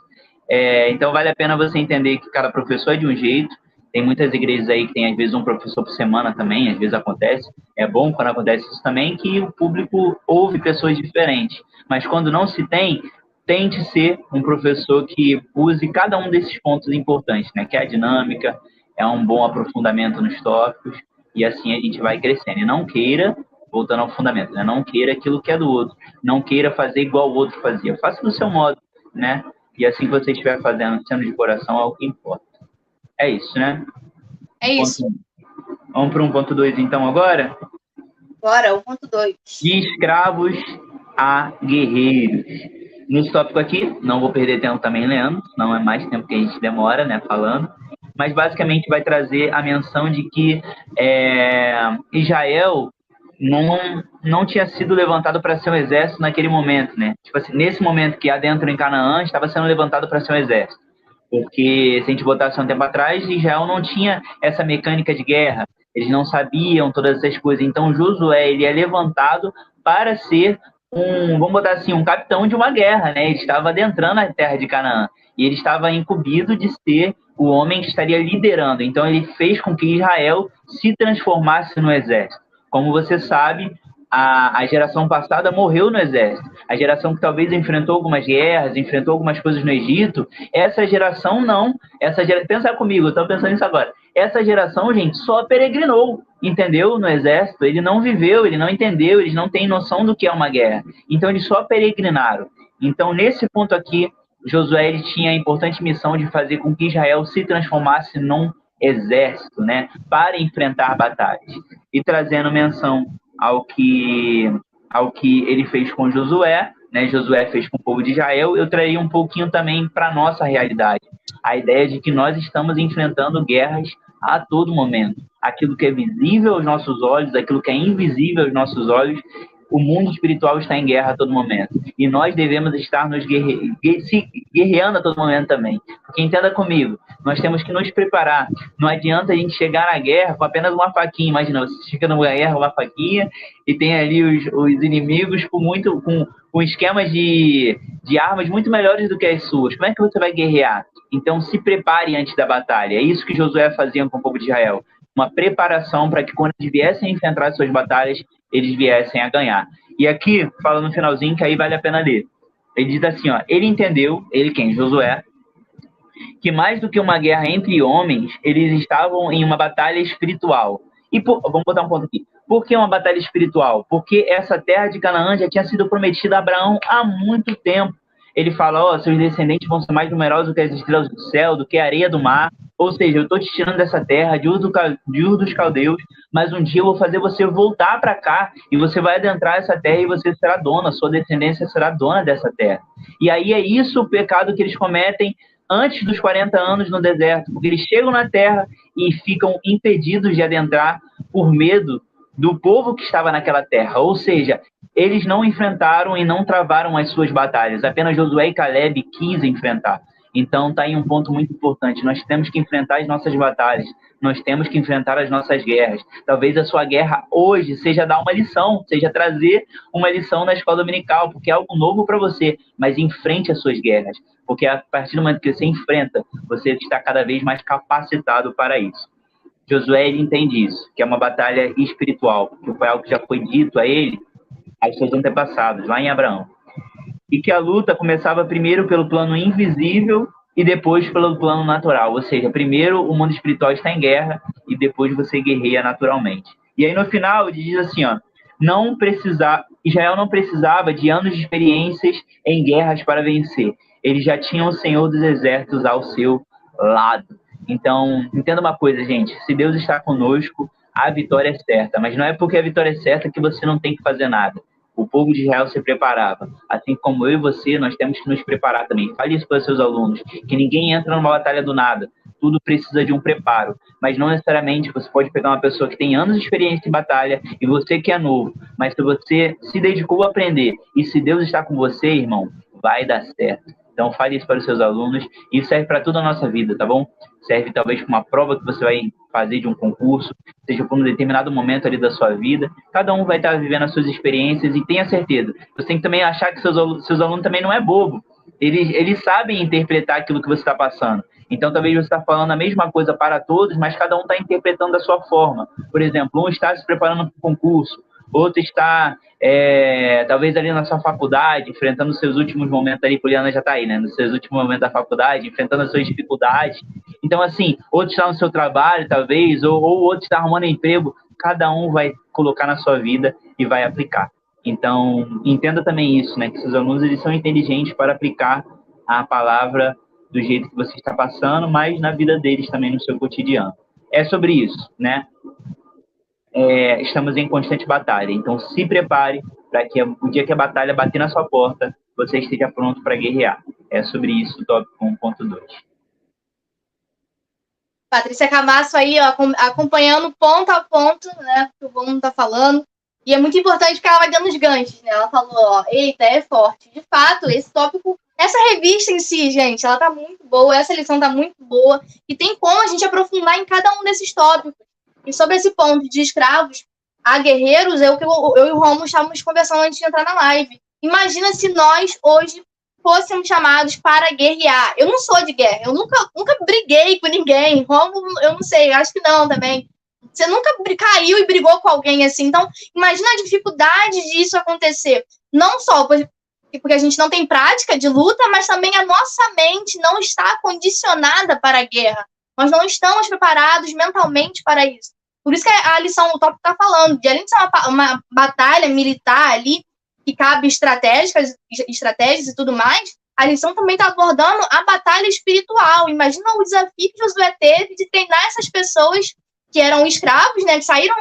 Então, vale a pena você entender que cada professor é de um jeito. Tem muitas igrejas aí que tem, às vezes, um professor por semana também, às vezes acontece. É bom quando acontece isso também, que o público ouve pessoas diferentes. Mas quando não se tem, tente ser um professor que use cada um desses pontos importantes, né? Que é a dinâmica, é um bom aprofundamento nos tópicos, e assim a gente vai crescendo. E não queira, voltando ao fundamento, né? Não queira aquilo que é do outro. Não queira fazer igual o outro fazia. Faça do seu modo, né? E assim que você estiver fazendo, sendo de coração, é o que importa. É isso, né? É isso. Vamos para 1.2 então agora? Bora, 1.2. De escravos a guerreiros. Nesse tópico aqui, não vou perder tempo também lendo, não é mais tempo que a gente demora, né, falando. Mas basicamente vai trazer a menção de que Israel não tinha sido levantado para ser um exército naquele momento, né? Tipo assim, nesse momento que adentro em Canaã estava sendo levantado para ser um exército. Porque se a gente botasse um tempo atrás, Israel não tinha essa mecânica de guerra. Eles não sabiam todas essas coisas. Então Josué, ele é levantado para ser vamos botar assim, um capitão de uma guerra, né? Ele estava adentrando a terra de Canaã. E ele estava incumbido de ser o homem que estaria liderando. Então ele fez com que Israel se transformasse no exército. Como você sabe, a geração passada morreu no exército. A geração que talvez enfrentou algumas guerras, enfrentou algumas coisas no Egito, essa geração não. Pensa comigo, eu estou pensando nisso agora. Essa geração, gente, só peregrinou, entendeu? No exército. Ele não viveu, ele não entendeu, eles não têm noção do que é uma guerra. Então, eles só peregrinaram. Então, nesse ponto aqui, Josué ele tinha a importante missão de fazer com que Israel se transformasse num exército, né, para enfrentar batalhas. E trazendo menção ao que ele fez com Josué, né, Josué fez com o povo de Israel, eu traria um pouquinho também para a nossa realidade. A ideia de que nós estamos enfrentando guerras a todo momento. Aquilo que é visível aos nossos olhos, aquilo que é invisível aos nossos olhos, o mundo espiritual está em guerra a todo momento. E nós devemos estar nos guerreando a todo momento também. Porque entenda comigo, nós temos que nos preparar. Não adianta a gente chegar na guerra com apenas uma faquinha. Imagina, você chega numa guerra com uma faquinha e tem ali os inimigos com esquemas de armas muito melhores do que as suas. Como é que você vai guerrear? Então se prepare antes da batalha. É isso que Josué fazia com o povo de Israel. Uma preparação para que quando eles viessem a enfrentar suas batalhas, eles viessem a ganhar. E aqui, fala no finalzinho, que aí vale a pena ler. Ele diz assim, ó, ele entendeu, ele quem? Josué, que mais do que uma guerra entre homens, eles estavam em uma batalha espiritual. E vamos botar um ponto aqui. Por que uma batalha espiritual? Porque essa terra de Canaã já tinha sido prometida a Abraão há muito tempo. ele fala, ó, seus descendentes vão ser mais numerosos que as estrelas do céu, do que a areia do mar. Ou seja, eu estou te tirando dessa terra, de Ur dos Caldeus, mas um dia eu vou fazer você voltar para cá e você vai adentrar essa terra e você será dona, sua descendência será dona dessa terra. E aí é isso o pecado que eles cometem antes dos 40 anos no deserto, porque eles chegam na terra e ficam impedidos de adentrar por medo do povo que estava naquela terra. Ou seja, eles não enfrentaram e não travaram as suas batalhas. Apenas Josué e Caleb quis enfrentar. Então, está aí um ponto muito importante. Nós temos que enfrentar as nossas batalhas. Nós temos que enfrentar as nossas guerras. Talvez a sua guerra hoje seja dar uma lição, seja trazer uma lição na escola dominical, porque é algo novo para você. Mas enfrente as suas guerras, porque a partir do momento que você enfrenta, você está cada vez mais capacitado para isso. Josué, ele entende isso, que é uma batalha espiritual, que foi algo que já foi dito a ele, aos seus antepassados, lá em Abraão. E que a luta começava primeiro pelo plano invisível e depois pelo plano natural. Ou seja, primeiro o mundo espiritual está em guerra e depois você guerreia naturalmente. E aí no final ele diz assim, ó, Israel não precisava de anos de experiências em guerras para vencer. Eles já tinham o Senhor dos Exércitos ao seu lado. Então, entenda uma coisa, gente. Se Deus está conosco, a vitória é certa. Mas não é porque a vitória é certa que você não tem que fazer nada. O povo de Israel se preparava. Assim como eu e você, nós temos que nos preparar também. Fale isso para os seus alunos, que ninguém entra numa batalha do nada. Tudo precisa de um preparo. Mas não necessariamente você pode pegar uma pessoa que tem anos de experiência em batalha e você que é novo. Mas se você se dedicou a aprender e se Deus está com você, irmão, vai dar certo. Então, fale isso para os seus alunos. Isso serve para toda a nossa vida, tá bom? Serve talvez para uma prova que você vai fazer de um concurso, seja por um determinado momento ali da sua vida. Cada um vai estar vivendo as suas experiências e tenha certeza. Você tem que também achar que seus alunos também não é bobo. Eles sabem interpretar aquilo que você está passando. Então, talvez você está falando a mesma coisa para todos, mas cada um está interpretando da sua forma. Por exemplo, um está se preparando para o concurso, outro está, talvez ali na sua faculdade, enfrentando os seus últimos momentos ali, Poliana já está aí, né? Nos seus últimos momentos da faculdade, enfrentando as suas dificuldades. Então, assim, outro está no seu trabalho, talvez, ou outro está arrumando emprego. Cada um vai colocar na sua vida e vai aplicar. Então, entenda também isso, né? Que seus alunos, eles são inteligentes para aplicar a palavra do jeito que você está passando, mas na vida deles também, no seu cotidiano. É sobre isso, né? Estamos em constante batalha. Então, se prepare para que o dia que a batalha bater na sua porta, você esteja pronto para guerrear. É sobre isso o tópico 1.2. Patrícia Camasso aí, ó, acompanhando ponto a ponto, né, que o Bruno tá falando. E é muito importante porque ela vai dando os ganchos, né? Ela falou, ó, eita, é forte. De fato, esse tópico, essa revista em si, gente, ela tá muito boa, essa lição tá muito boa. E tem como a gente aprofundar em cada um desses tópicos. E sobre esse ponto de escravos a guerreiros, eu e o Romulo estávamos conversando antes de entrar na live. Imagina se nós, hoje, fôssemos chamados para guerrear. Eu não sou de guerra, eu nunca briguei com ninguém. Romulo, eu não sei, acho que não também. Você nunca caiu e brigou com alguém assim. Então, imagina a dificuldade disso acontecer. Não só porque a gente não tem prática de luta, mas também a nossa mente não está condicionada para a guerra. Nós não estamos preparados mentalmente para isso. Por isso que a lição, o tópico está falando, de além de ser uma batalha militar ali, que cabe estratégias e tudo mais, a lição também está abordando a batalha espiritual. Imagina o desafio que Josué teve de treinar essas pessoas que eram escravos, né, que saíram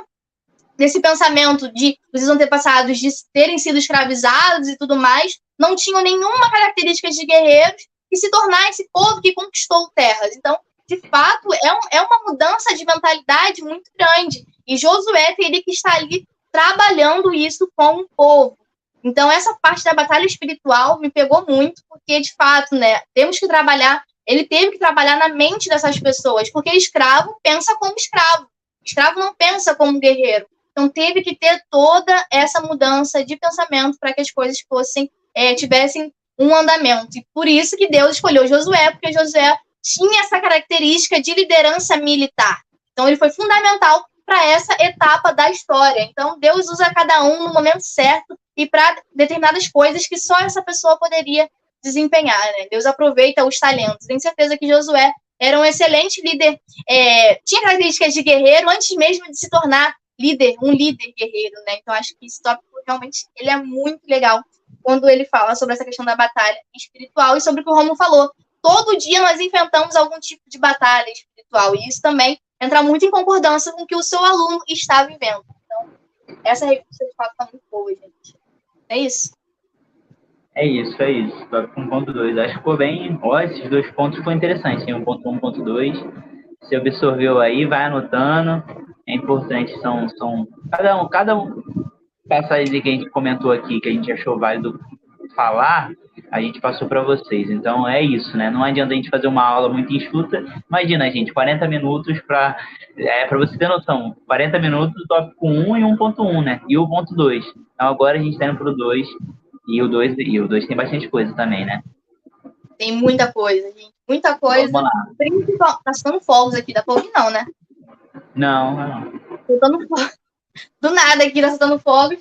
desse pensamento de os antepassados de terem sido escravizados e tudo mais, não tinham nenhuma característica de guerreiros, e se tornar esse povo que conquistou terras. Então, de fato, é uma mudança de mentalidade muito grande. E Josué teria que estar ali trabalhando isso com o povo. Então, essa parte da batalha espiritual me pegou muito, porque, de fato, né, temos que trabalhar, ele teve que trabalhar na mente dessas pessoas, porque escravo pensa como escravo. Escravo não pensa como guerreiro. Então, teve que ter toda essa mudança de pensamento para que as coisas tivessem um andamento. E por isso que Deus escolheu Josué, porque Josué tinha essa característica de liderança militar. Então, ele foi fundamental para essa etapa da história. Então, Deus usa cada um no momento certo e para determinadas coisas que só essa pessoa poderia desempenhar, né? Deus aproveita os talentos. Tenho certeza que Josué era um excelente líder, tinha características de guerreiro antes mesmo de se tornar um líder guerreiro, né? Então, acho que esse tópico realmente ele é muito legal quando ele fala sobre essa questão da batalha espiritual e sobre o que o Romulo falou. Todo dia nós enfrentamos algum tipo de batalha espiritual, e isso também entra muito em concordância com o que o seu aluno está vivendo. Então, essa revista, de fato, está muito boa, gente. É isso? É isso. Tópico 1.2. Acho que ficou bem. Ó, esses 2 pontos ficou interessante. 1.1, 1.2. Você absorveu aí, vai anotando. É importante, são cada passagem que a gente comentou aqui, que a gente achou válido falar, a gente passou para vocês. Então é isso, né? Não adianta a gente fazer uma aula muito enxuta. Imagina, gente, 40 minutos para você ter noção, 40 minutos do tópico 1 e 1.1, né? E o ponto 2. Então agora a gente está indo para o 2, e o 2 tem bastante coisa também, né? Tem muita coisa, gente. Muita coisa. Vamos lá. Principal, tá soltando fogos aqui, dá pra ouvir não, né? Não. Soltando fogos. Do nada aqui, tá soltando fogos.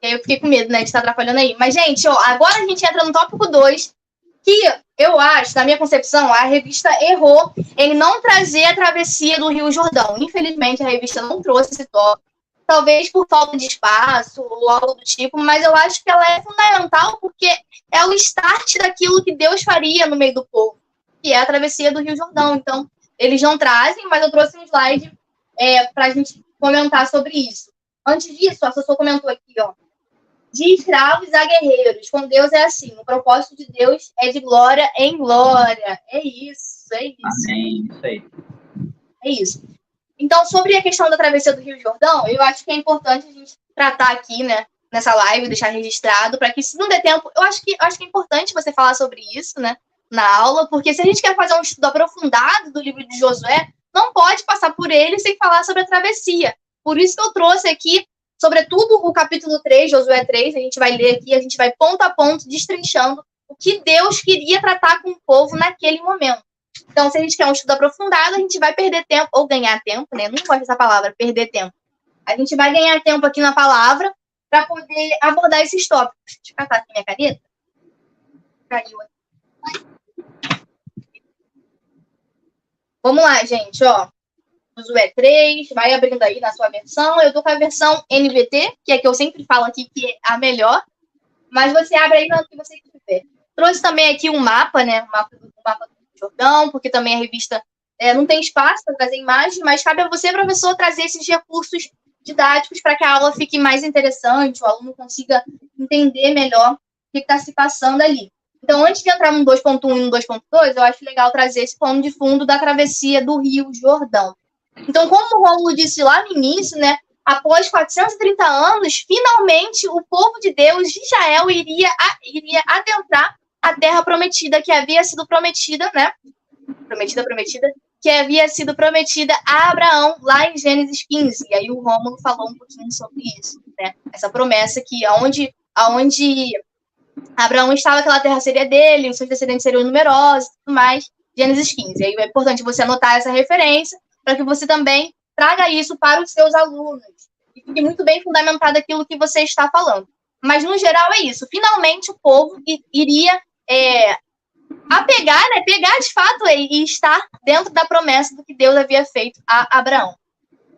E aí eu fiquei com medo, né, de estar atrapalhando aí. Mas, gente, ó, agora a gente entra no tópico 2, que eu acho, na minha concepção, a revista errou em não trazer a travessia do Rio Jordão. Infelizmente, a revista não trouxe esse tópico. Talvez por falta de espaço ou algo do tipo, mas eu acho que ela é fundamental porque é o start daquilo que Deus faria no meio do povo, que é a travessia do Rio Jordão. Então, eles não trazem, mas eu trouxe um slide para a gente comentar sobre isso. Antes disso, a Sossô comentou aqui, ó, de escravos a guerreiros. Com Deus é assim, o propósito de Deus é de glória em glória. É isso. Amém, isso aí. É isso. Então, sobre a questão da travessia do Rio Jordão, eu acho que é importante a gente tratar aqui, né, nessa live, deixar registrado, para que, se não der tempo, eu acho que é importante você falar sobre isso, né, na aula, porque se a gente quer fazer um estudo aprofundado do livro de Josué, não pode passar por ele sem falar sobre a travessia. Por isso que eu trouxe aqui, sobretudo, o capítulo 3, Josué 3, a gente vai ler aqui, a gente vai ponto a ponto, destrinchando o que Deus queria tratar com o povo naquele momento. Então, se a gente quer um estudo aprofundado, a gente vai perder tempo, ou ganhar tempo, né? Eu não gosto dessa palavra, perder tempo. A gente vai ganhar tempo aqui na palavra para poder abordar esses tópicos. Deixa eu catar aqui minha caneta. Caiu aqui. Vamos lá, gente, ó. Josué 3, vai abrindo aí na sua versão. Eu tô com a versão NVT, que é que eu sempre falo aqui que é a melhor. Mas você abre aí no que você quiser. Trouxe também aqui um mapa, né? Um mapa do Jordão, porque também a revista não tem espaço para trazer imagens, mas cabe a você, professor, trazer esses recursos didáticos para que a aula fique mais interessante, o aluno consiga entender melhor o que está se passando ali. Então, antes de entrar no 2.1 e no 2.2, eu acho legal trazer esse pano de fundo da travessia do Rio Jordão. Então, como o Rômulo disse lá no início, né, após 430 anos, finalmente o povo de Deus, de Israel, iria adentrar a terra prometida, que havia sido prometida, né? Prometida, que havia sido prometida a Abraão lá em Gênesis 15. E aí o Rômulo falou um pouquinho sobre isso, né? Essa promessa que aonde Abraão estava, aquela terra seria dele, os seus descendentes seriam numerosos e tudo mais. Gênesis 15. E aí é importante você anotar essa referência para que você também traga isso para os seus alunos e fique muito bem fundamentado aquilo que você está falando. Mas, no geral, é isso. Finalmente, o povo iria pegar de fato e estar dentro da promessa do que Deus havia feito a Abraão.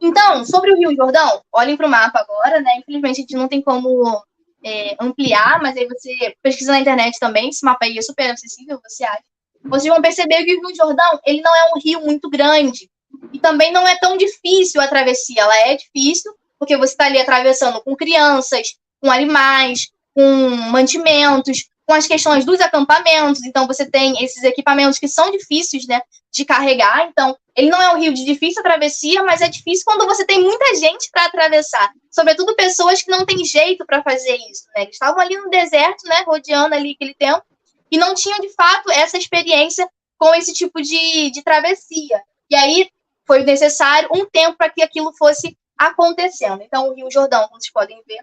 Então, sobre o Rio Jordão, olhem para o mapa agora, né? Infelizmente, a gente não tem como ampliar, mas aí você pesquisa na internet também, esse mapa aí é super acessível, você acha. Vocês vão perceber que o Rio Jordão, ele não é um rio muito grande e também não é tão difícil a travessia. Ela é difícil porque você está ali atravessando com crianças, com animais, com mantimentos, com as questões dos acampamentos. Então, você tem esses equipamentos que são difíceis, né, de carregar. Então, ele não é um rio de difícil travessia, mas é difícil quando você tem muita gente para atravessar. Sobretudo pessoas que não têm jeito para fazer isso, né? Eles estavam ali no deserto, né, rodeando ali aquele tempo, e não tinham, de fato, essa experiência com esse tipo de travessia. E aí, foi necessário um tempo para que aquilo fosse acontecendo. Então, o Rio Jordão, como vocês podem ver,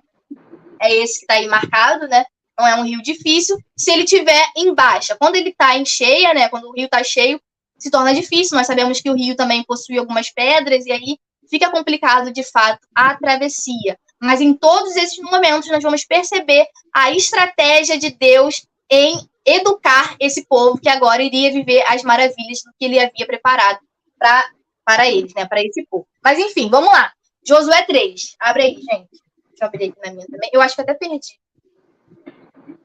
é esse que está aí marcado, né? Não é um rio difícil, se ele estiver em baixa. Quando ele está em cheia, né? Quando o rio está cheio, se torna difícil. Nós sabemos que o rio também possui algumas pedras, e aí fica complicado, de fato, a travessia. Mas em todos esses momentos, nós vamos perceber a estratégia de Deus em educar esse povo que agora iria viver as maravilhas do que ele havia preparado para eles, né? Para esse povo. Mas, enfim, vamos lá. Josué 3. Abre aí, gente. Deixa eu abrir aqui na minha também. Eu acho que até perdi.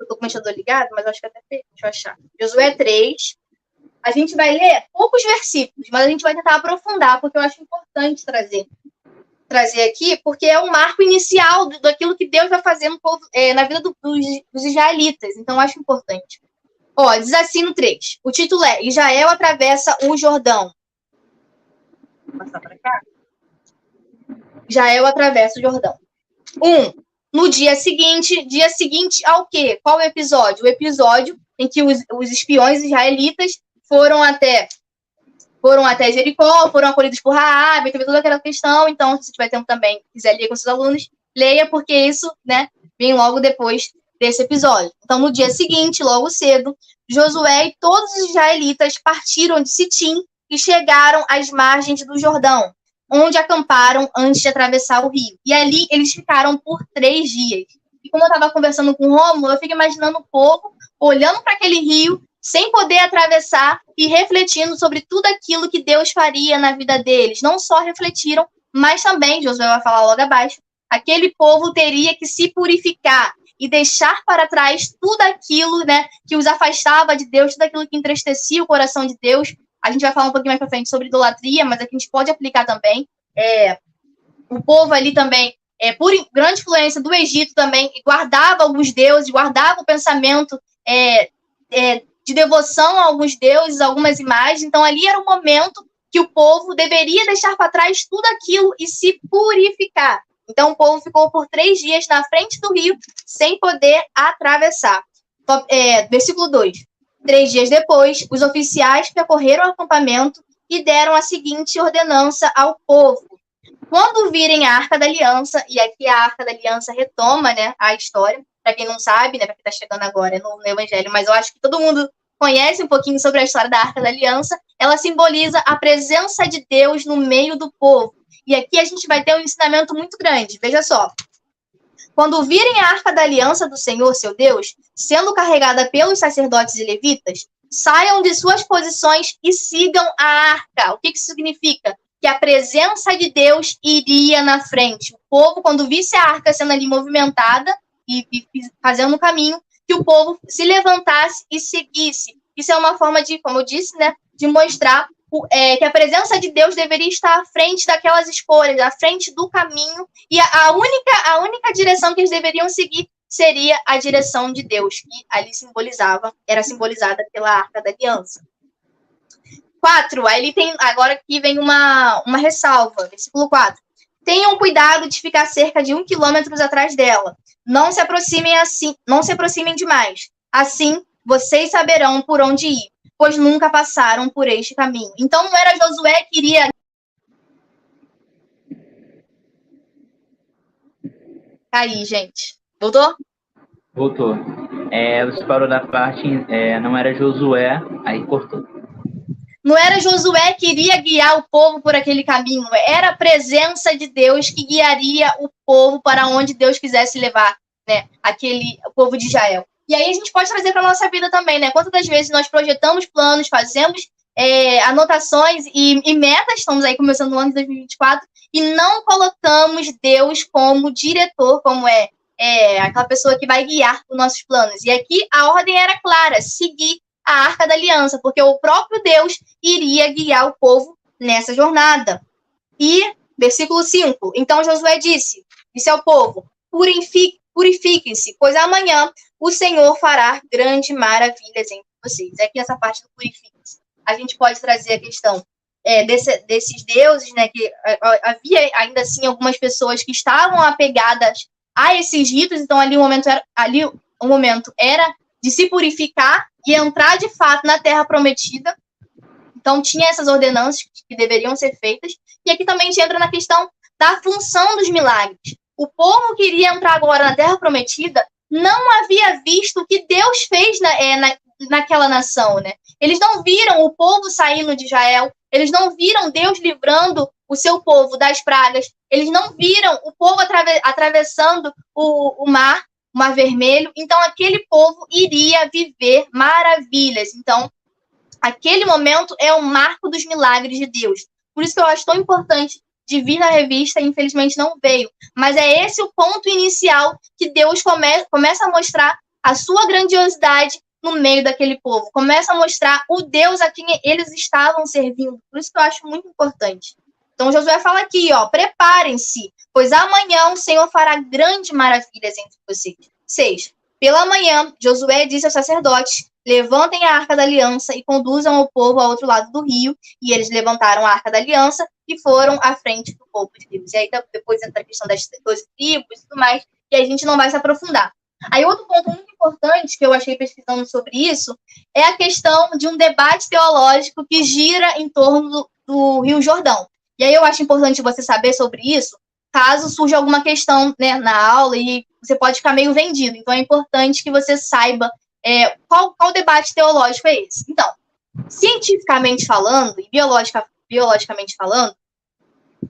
tô com o ventilador ligado, mas acho que até deixa eu achar. Josué 3. A gente vai ler poucos versículos, mas a gente vai tentar aprofundar, porque eu acho importante trazer aqui, porque é um marco inicial daquilo que Deus vai fazer no povo, na vida dos israelitas. Então, eu acho importante. Ó, diz assim no 3. O título é Israel atravessa o Jordão. Vou passar para cá. Israel atravessa o Jordão. 1. No dia seguinte ao quê? Qual o episódio? O episódio em que os espiões israelitas foram até Jericó, foram acolhidos por Raabe, teve toda aquela questão. Então, se tiver tempo também, quiser ler com seus alunos, leia, porque isso, né, vem logo depois desse episódio. Então, no dia seguinte, logo cedo, Josué e todos os israelitas partiram de Sitim e chegaram às margens do Jordão, onde acamparam antes de atravessar o rio. E ali eles ficaram por 3 dias. E como eu estava conversando com o Rômulo, eu fico imaginando o povo olhando para aquele rio, sem poder atravessar e refletindo sobre tudo aquilo que Deus faria na vida deles. Não só refletiram, mas também, Josué vai falar logo abaixo, aquele povo teria que se purificar e deixar para trás tudo aquilo, né, que os afastava de Deus, tudo aquilo que entristecia o coração de Deus. A gente vai falar um pouquinho mais para frente sobre idolatria, mas aqui a gente pode aplicar também. O povo ali também, por grande influência do Egito também, guardava alguns deuses, guardava o pensamento de devoção a alguns deuses, algumas imagens. Então, ali era o momento que o povo deveria deixar para trás tudo aquilo e se purificar. Então, o povo ficou por 3 dias na frente do rio, sem poder atravessar. Versículo 2. 3 dias depois, os oficiais percorreram o acampamento e deram a seguinte ordenança ao povo. Quando virem a Arca da Aliança, e aqui a Arca da Aliança retoma, né, a história, para quem não sabe, né, para quem está chegando agora no Evangelho, mas eu acho que todo mundo conhece um pouquinho sobre a história da Arca da Aliança. Ela simboliza a presença de Deus no meio do povo. E aqui a gente vai ter um ensinamento muito grande. Veja só. Quando virem a Arca da Aliança do Senhor, seu Deus, sendo carregada pelos sacerdotes e levitas, saiam de suas posições e sigam a arca. O que isso significa? Que a presença de Deus iria na frente. O povo, quando visse a arca sendo ali movimentada e fazendo o caminho, que o povo se levantasse e seguisse. Isso é uma forma de, como eu disse, né, de mostrar que a presença de Deus deveria estar à frente daquelas escolhas, à frente do caminho, e a única direção que eles deveriam seguir seria a direção de Deus, que ali era simbolizada pela Arca da Aliança. 4, aí ele tem, agora aqui vem uma ressalva, versículo 4. Tenham cuidado de ficar cerca de 1 quilômetro atrás dela. Não se aproximem demais. Assim, vocês saberão por onde ir, pois nunca passaram por este caminho. Então, não era Josué que iria... Aí, gente. Voltou? Voltou. Você parou da parte, não era Josué, aí cortou. Não era Josué que iria guiar o povo por aquele caminho, era a presença de Deus que guiaria o povo para onde Deus quisesse levar, né, o povo de Israel. E aí a gente pode trazer para a nossa vida também, né? Quantas das vezes nós projetamos planos, fazemos anotações e metas, estamos aí começando o ano de 2024, e não colocamos Deus como diretor, como aquela pessoa que vai guiar os nossos planos. E aqui a ordem era clara, seguir a Arca da Aliança, porque o próprio Deus iria guiar o povo nessa jornada. E, versículo 5, então Josué disse ao povo, purifiquem-se, pois amanhã o Senhor fará grandes maravilhas entre vocês. Aqui nessa parte do purifiquem-se, a gente pode trazer a questão desses deuses, né, que havia ainda assim algumas pessoas que estavam apegadas a esses ritos, então ali o momento era de se purificar e entrar de fato na terra prometida. Então tinha essas ordenanças que deveriam ser feitas. E aqui também a gente entra na questão da função dos milagres. O povo que iria entrar agora na terra prometida não havia visto o que Deus fez naquela nação, né? Eles não viram o povo saindo de Israel, eles não viram Deus livrando o seu povo das pragas, eles não viram o povo atravessando o Mar Vermelho. Então aquele povo iria viver maravilhas. Então aquele momento é o marco dos milagres de Deus. Por isso que eu acho tão importante de vir na revista, e infelizmente não veio. Mas é esse o ponto inicial que Deus começa a mostrar a sua grandiosidade no meio daquele povo. Começa a mostrar o Deus a quem eles estavam servindo. Por isso que eu acho muito importante. Então, Josué fala aqui, ó, preparem-se, pois amanhã o Senhor fará grandes maravilhas entre vocês. 6. Pela manhã, Josué disse aos sacerdotes, levantem a Arca da Aliança e conduzam o povo ao outro lado do rio. E eles levantaram a Arca da Aliança e foram à frente do povo de Deus. E aí depois entra a questão das 12 tribos e tudo mais, e a gente não vai se aprofundar. Aí outro ponto muito importante que eu achei pesquisando sobre isso é a questão de um debate teológico que gira em torno do Rio Jordão. E aí eu acho importante você saber sobre isso, caso surja alguma questão, né, na aula e você pode ficar meio vendido. Então é importante que você saiba qual debate teológico é esse. Então, cientificamente falando e biologicamente falando,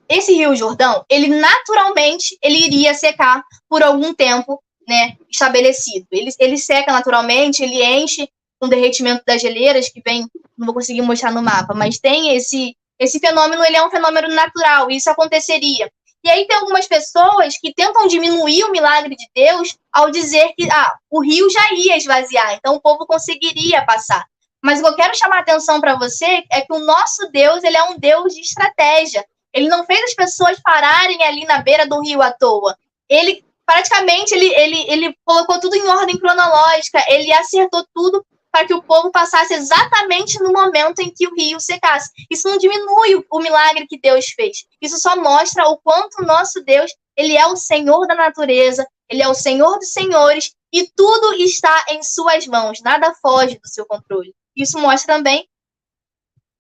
esse Rio Jordão, ele naturalmente ele iria secar por algum tempo, né, estabelecido. Ele seca naturalmente, ele enche com o derretimento das geleiras, que vem, não vou conseguir mostrar no mapa, mas tem esse fenômeno, ele é um fenômeno natural, e isso aconteceria. E aí tem algumas pessoas que tentam diminuir o milagre de Deus ao dizer que o rio já ia esvaziar, então o povo conseguiria passar. Mas o que eu quero chamar a atenção para você é que o nosso Deus, ele é um Deus de estratégia. Ele não fez as pessoas pararem ali na beira do rio à toa. Ele praticamente ele colocou tudo em ordem cronológica, ele acertou tudo para que o povo passasse exatamente no momento em que o rio secasse. Isso não diminui o milagre que Deus fez. Isso só mostra o quanto o nosso Deus, ele é o Senhor da natureza, ele é o Senhor dos senhores, e tudo está em suas mãos, nada foge do seu controle. Isso mostra também...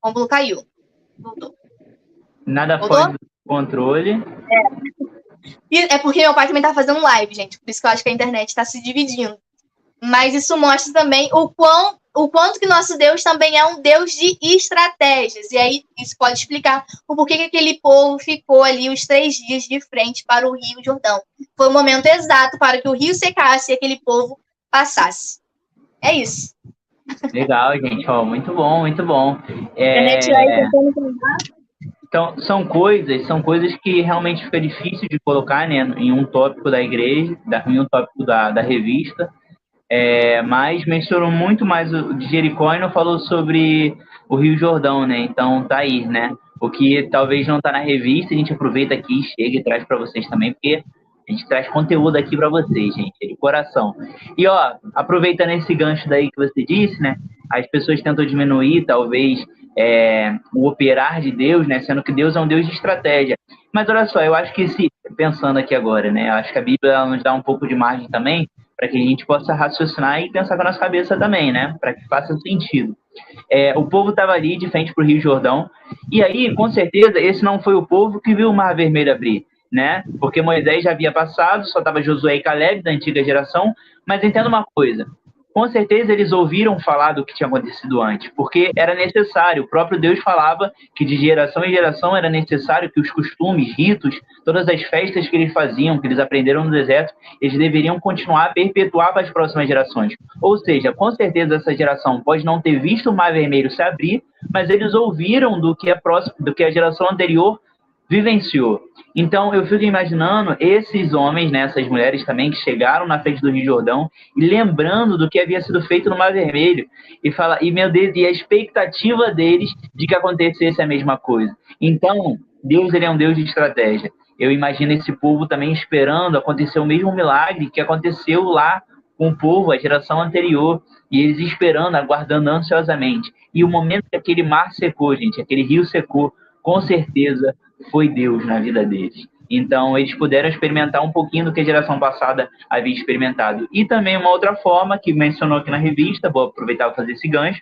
O Rômulo caiu. Voltou. Nada foge do controle. É porque meu pai também tá fazendo live, gente. Por isso que eu acho que a internet está se dividindo. Mas isso mostra também o quanto que nosso Deus também é um Deus de estratégias. E aí isso pode explicar o porquê que aquele povo ficou ali os 3 dias de frente para o Rio Jordão. Foi o momento exato para que o rio secasse e aquele povo passasse. É isso. Legal, gente. Ó, muito bom, muito bom. Então, são coisas que realmente fica difícil de colocar, né, em um tópico da igreja, em um tópico da revista, mas mencionou muito mais o de Jericó e não falou sobre o Rio Jordão, né? Então, tá aí, né? O que talvez não tá na revista, a gente aproveita aqui, chega e traz para vocês também, porque a gente traz conteúdo aqui para vocês, gente, de coração. E, ó, aproveitando esse gancho daí que você disse, né? As pessoas tentam diminuir, talvez, o operar de Deus, né? Sendo que Deus é um Deus de estratégia. Mas olha só, eu acho que pensando aqui agora, né? Eu acho que a Bíblia ela nos dá um pouco de margem também para que a gente possa raciocinar e pensar com a nossa cabeça também, né? Para que faça sentido. O povo estava ali de frente para o Rio Jordão, e aí, com certeza, esse não foi o povo que viu o Mar Vermelho abrir, né? Porque Moisés já havia passado, só estava Josué e Caleb da antiga geração, mas entenda uma coisa, com certeza eles ouviram falar do que tinha acontecido antes, porque era necessário, o próprio Deus falava que de geração em geração era necessário que os costumes, ritos, todas as festas que eles faziam, que eles aprenderam no deserto, eles deveriam continuar a perpetuar para as próximas gerações. Ou seja, com certeza essa geração pode não ter visto o Mar Vermelho se abrir, mas eles ouviram do que a geração anterior vivenciou. Então, eu fico imaginando esses homens, né, essas mulheres também, que chegaram na frente do Rio Jordão e lembrando do que havia sido feito no Mar Vermelho e meu Deus, e a expectativa deles de que acontecesse a mesma coisa. Então, Deus, ele é um Deus de estratégia. Eu imagino esse povo também esperando acontecer o mesmo milagre que aconteceu lá com o povo, a geração anterior, e eles esperando, aguardando ansiosamente. E o momento que aquele mar secou, gente, aquele rio secou, com certeza foi Deus na vida deles. Então, eles puderam experimentar um pouquinho do que a geração passada havia experimentado. E também uma outra forma, que mencionou aqui na revista, vou aproveitar para fazer esse gancho,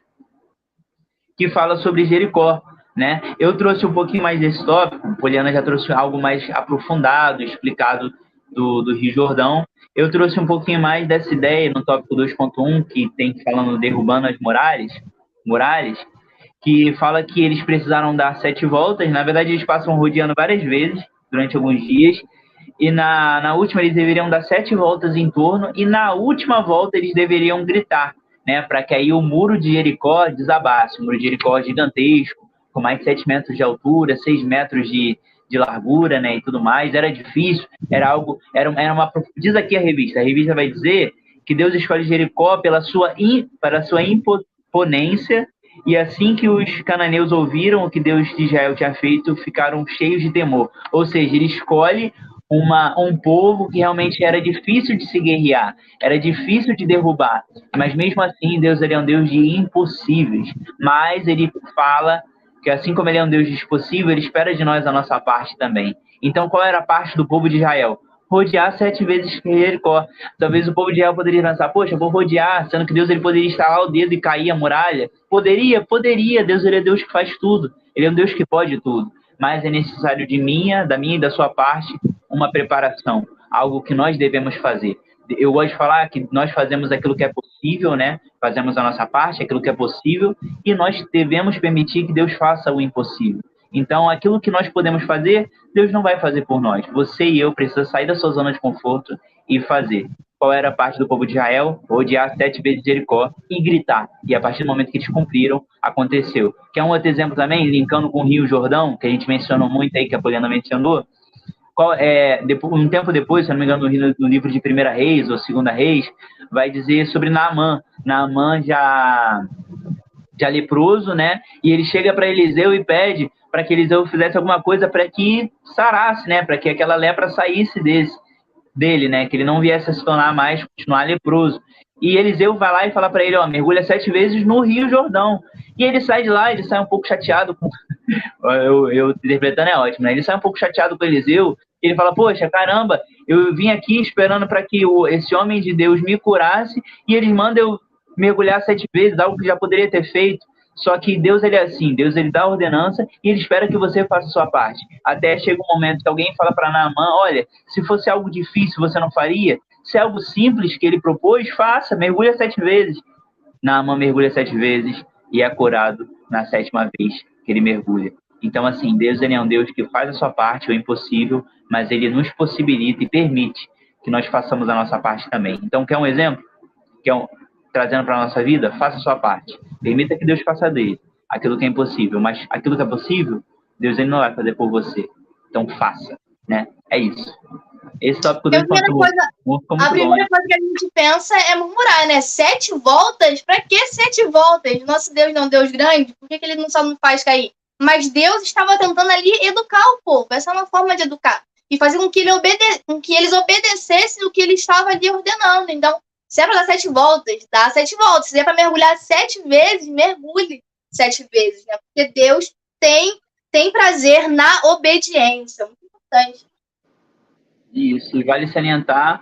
que fala sobre Jericó, né? Eu trouxe um pouquinho mais desse tópico, Poliana já trouxe algo mais aprofundado, explicado do Rio Jordão. Eu trouxe um pouquinho mais dessa ideia no tópico 2.1, que tem falando derrubando as muralhas, que fala que eles precisaram dar 7 voltas. Na verdade, eles passam rodeando várias vezes durante alguns dias, e na última eles deveriam dar 7 voltas em torno, e na última volta eles deveriam gritar, né, para que aí o muro de Jericó desabasse. O muro de Jericó é gigantesco, com mais de 7 metros de altura, 6 metros de largura, né, e tudo mais. Era difícil, era uma... Diz aqui a revista vai dizer que Deus escolhe Jericó para a sua imponência, e assim que os cananeus ouviram o que Deus de Israel tinha feito, ficaram cheios de temor. Ou seja, ele escolhe um povo que realmente era difícil de se guerrear, era difícil de derrubar, mas mesmo assim Deus ele é um Deus de impossíveis, mas ele fala que assim como ele é um Deus de impossível, ele espera de nós a nossa parte também. Então qual era a parte do povo de Israel? Rodear 7 vezes Jericó. Talvez o povo de Israel poderia pensar, poxa, vou rodear, sendo que Deus ele poderia estalar o dedo e cair a muralha. Poderia. Deus ele é Deus que faz tudo. Ele é um Deus que pode tudo. Mas é necessário da minha e da sua parte, uma preparação. Algo que nós devemos fazer. Eu gosto de falar que nós fazemos aquilo que é possível, né? Fazemos a nossa parte, aquilo que é possível, e nós devemos permitir que Deus faça o impossível. Então, aquilo que nós podemos fazer, Deus não vai fazer por nós. Você e eu precisamos sair da sua zona de conforto e fazer. Qual era a parte do povo de Israel? Rodear 7 vezes Jericó e gritar. E a partir do momento que eles cumpriram, aconteceu. Quer um outro exemplo também? Linkando com o Rio Jordão, que a gente mencionou muito aí, que a Poliana mencionou. Um tempo depois, se não me engano, no livro de 1 Reis ou 2 Reis, vai dizer sobre Naamã. Naamã já leproso, né? E ele chega para Eliseu e pede para que Eliseu fizesse alguma coisa para que sarasse, né? Para que aquela lepra saísse dele, né? Que ele não viesse a se tornar mais, continuar leproso. E Eliseu vai lá e fala para ele, mergulha 7 vezes no Rio Jordão. E ele sai de lá, ele sai um pouco chateado com... eu interpretando é ótimo, né? Ele sai um pouco chateado com Eliseu. Ele fala, poxa, caramba, eu vim aqui esperando para que esse homem de Deus me curasse e eles mandam eu mergulhar 7 vezes, algo que já poderia ter feito. Só que Deus, ele é assim, Deus, ele dá a ordenança e ele espera que você faça a sua parte. Até chega um momento que alguém fala para Naamã, olha, se fosse algo difícil, você não faria? Se é algo simples que ele propôs, faça, mergulha 7 vezes. Naamã mergulha 7 vezes e é curado na 7ª vez que ele mergulha. Então, assim, Deus, ele é um Deus que faz a sua parte, o impossível, mas ele nos possibilita e permite que nós façamos a nossa parte também. Então, quer um exemplo? Trazendo para a nossa vida? Faça a sua parte. Permita que Deus faça dele aquilo que é impossível, mas aquilo que é possível, Deus ele não vai fazer por você. Então, faça, né? É isso. Esse tópico 2.1 A primeira coisa que a gente pensa é murmurar, né? 7 voltas? Pra que 7 voltas? Nosso Deus não é um Deus grande? Por que ele só não faz cair? Mas Deus estava tentando ali educar o povo. Essa é uma forma de educar. E fazer com que eles obedecessem o que ele estava ali ordenando. Então, se é para dar 7 voltas, dá 7 voltas. Se é para mergulhar 7 vezes, mergulhe 7 vezes, né? Porque Deus tem prazer na obediência. Muito importante. Isso, e vale salientar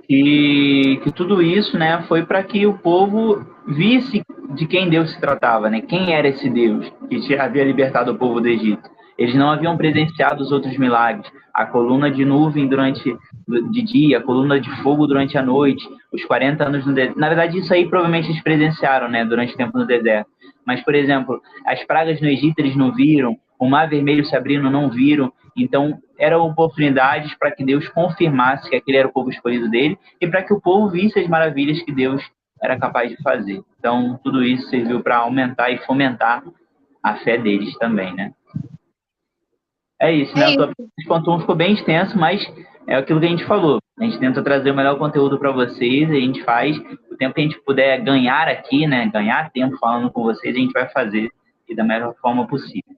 que tudo isso, né, foi para que o povo visse de quem Deus se tratava, né? Quem era esse Deus que havia libertado o povo do Egito. Eles não haviam presenciado os outros milagres. A coluna de nuvem de dia, a coluna de fogo durante a noite, os 40 anos no deserto. Na verdade, isso aí provavelmente eles presenciaram, né, durante o tempo no deserto. Mas, por exemplo, as pragas no Egito eles não viram, o Mar Vermelho se abrindo não viram. Então, eram oportunidades para que Deus confirmasse que aquele era o povo escolhido dele e para que o povo visse as maravilhas que Deus era capaz de fazer. Então, tudo isso serviu para aumentar e fomentar a fé deles também, né? É isso, né? O tópico 2.1 ficou bem extenso, mas é aquilo que a gente falou. A gente tenta trazer o melhor conteúdo para vocês, a gente faz. O tempo que a gente puder ganhar aqui, né? Ganhar tempo falando com vocês, a gente vai fazer e da melhor forma possível.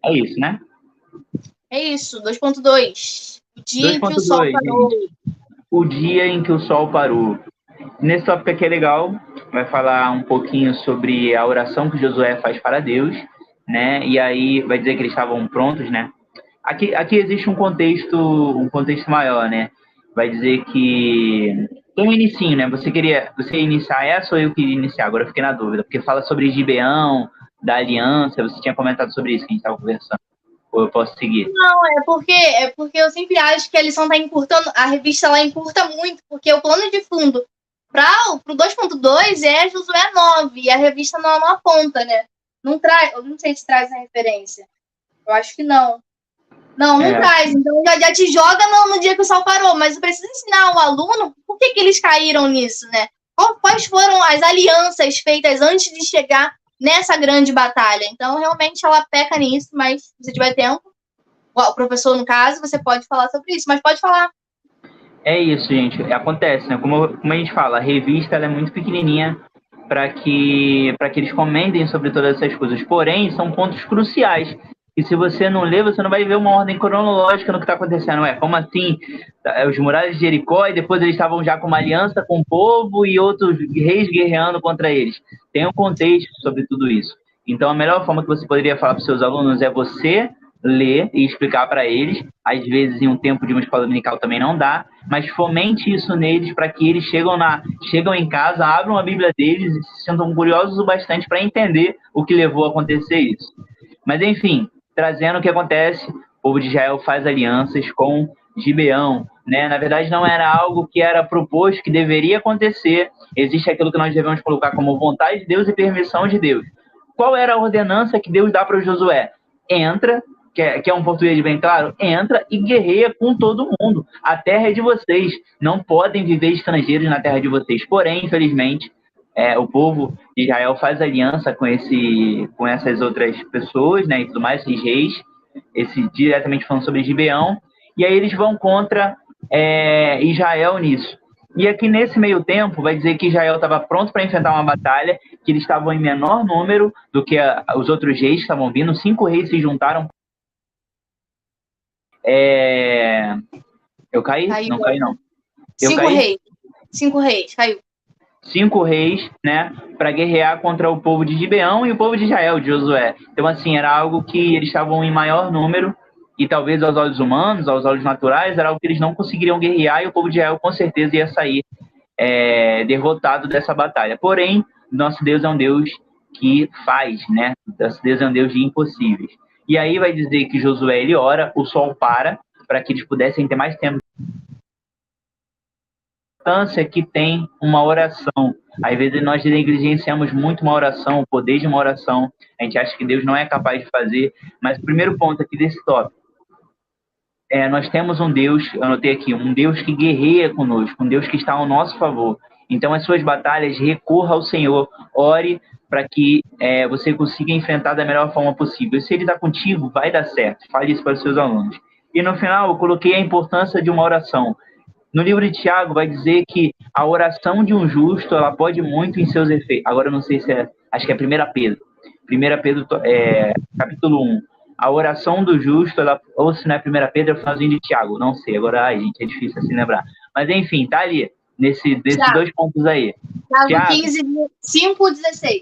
É isso, né? É isso, 2.2. O dia em que o sol parou. O dia em que o sol parou. Nesse tópico aqui é legal, vai falar um pouquinho sobre a oração que Josué faz para Deus, né? E aí vai dizer que eles estavam prontos, né? Aqui existe um contexto maior, né? Vai dizer que tem um inicinho, né? Você ia iniciar essa ou eu queria iniciar? Agora eu fiquei na dúvida, porque fala sobre Gibeão, da aliança, você tinha comentado sobre isso que a gente estava conversando. Ou eu posso seguir? Não, é porque eu sempre acho que a lição está encurtando, a revista ela encurta muito, porque o plano de fundo para o 2.2 é Josué 9, e a revista não aponta, né? Não traz, eu não sei se traz a referência. Eu acho que não. Não traz. Então já te joga no dia que o sol parou, mas eu preciso ensinar o aluno por que eles caíram nisso, né? Quais foram as alianças feitas antes de chegar nessa grande batalha. Então, realmente, ela peca nisso, mas se você tiver tempo, o professor, no caso, você pode falar sobre isso, mas pode falar. É isso, gente. Acontece, né? Como a gente fala, a revista ela é muito pequenininha para que eles comentem sobre todas essas coisas. Porém, são pontos cruciais. E se você não lê, você não vai ver uma ordem cronológica no que está acontecendo. Como assim? Os muralhas de Jericó e depois eles estavam já com uma aliança com o povo e outros reis guerreando contra eles. Tem um contexto sobre tudo isso. Então, a melhor forma que você poderia falar para os seus alunos é você ler e explicar para eles. Às vezes, em um tempo de uma escola dominical também não dá, mas fomente isso neles para que eles chegam em casa, abram a Bíblia deles e se sintam curiosos o bastante para entender o que levou a acontecer isso. Mas, enfim, trazendo o que acontece, o povo de Israel faz alianças com Gibeão, né? Na verdade, não era algo que era proposto, que deveria acontecer. Existe aquilo que nós devemos colocar como vontade de Deus e permissão de Deus. Qual era a ordenança que Deus dá para Josué? Entra, que é um português bem claro, entra e guerreia com todo mundo. A terra é de vocês. Não podem viver estrangeiros na terra de vocês. Porém, infelizmente, o povo de Israel faz aliança com essas outras pessoas, né, e tudo mais, esses reis, diretamente falando sobre Gibeão, e aí eles vão contra Israel nisso. E aqui nesse meio tempo vai dizer que Israel estava pronto para enfrentar uma batalha, que eles estavam em menor número do que os outros reis que estavam vindo. 5 reis se juntaram. Eu caí? Caiu. Não caí, não. 5 reis. 5 reis, caiu. 5 reis, né, para guerrear contra o povo de Gibeão e o povo de Israel, de Josué. Então, assim, era algo que eles estavam em maior número e talvez aos olhos humanos, aos olhos naturais, era algo que eles não conseguiriam guerrear e o povo de Israel com certeza ia sair derrotado dessa batalha. Porém, nosso Deus é um Deus que faz, né? Nosso Deus é um Deus de impossíveis. E aí vai dizer que Josué, ele ora, o sol para que eles pudessem ter mais tempo. A importância que tem uma oração. Às vezes nós negligenciamos muito uma oração, o poder de uma oração. A gente acha que Deus não é capaz de fazer. Mas o primeiro ponto aqui desse tópico, nós temos um Deus, eu anotei aqui, um Deus que guerreia conosco, um Deus que está ao nosso favor. Então, as suas batalhas, recorra ao Senhor, ore para que você consiga enfrentar da melhor forma possível. E se Ele está contigo, vai dar certo. Fale isso para os seus alunos. E no final, eu coloquei a importância de uma oração. No livro de Tiago, vai dizer que a oração de um justo, ela pode muito em seus efeitos. Agora, eu não sei se acho que é 1 Pedro. 1 Pedro, capítulo 1. A oração do justo, ou se não é 1 Pedro, é o finalzinho de Tiago. Não sei, agora, gente, é difícil assim lembrar. Mas, enfim, tá ali, desses 2 pontos aí. Tiago 15, 5, 16.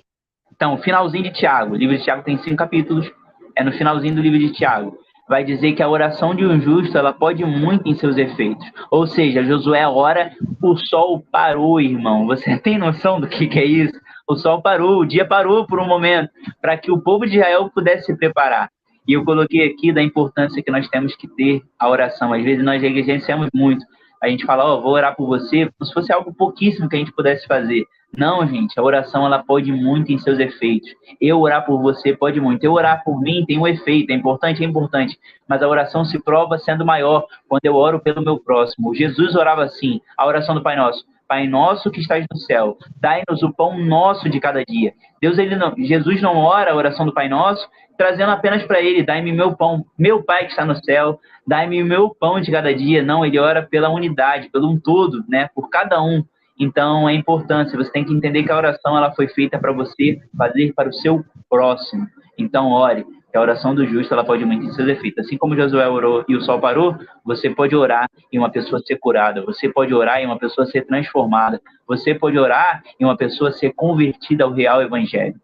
Então, finalzinho de Tiago. O livro de Tiago tem 5 capítulos. É no finalzinho do livro de Tiago. Vai dizer que a oração de um justo, ela pode muito em seus efeitos. Ou seja, Josué ora, o sol parou, irmão. Você tem noção do que é isso? O sol parou, o dia parou por um momento, para que o povo de Israel pudesse se preparar. E eu coloquei aqui da importância que nós temos que ter a oração. Às vezes nós negligenciamos muito. A gente fala, vou orar por você, como se fosse algo pouquíssimo que a gente pudesse fazer. Não, gente, a oração ela pode muito em seus efeitos. Eu orar por você pode muito. Eu orar por mim tem um efeito, é importante, mas a oração se prova sendo maior quando eu oro pelo meu próximo. Jesus orava assim, a oração do Pai Nosso. Pai nosso que estás no céu, dai-nos o pão nosso de cada dia. Jesus não ora a oração do Pai Nosso trazendo apenas para ele, dai-me meu pão, meu Pai que está no céu, dai-me o meu pão de cada dia. Não, ele ora pela unidade, pelo um todo, né, por cada um. Então, é importante, você tem que entender que a oração ela foi feita para você fazer para o seu próximo. Então, ore, que a oração do justo ela pode muito em seus efeitos. Assim como Josué orou e o sol parou, você pode orar e uma pessoa ser curada, você pode orar e uma pessoa ser transformada, você pode orar e uma pessoa ser convertida ao real evangelho.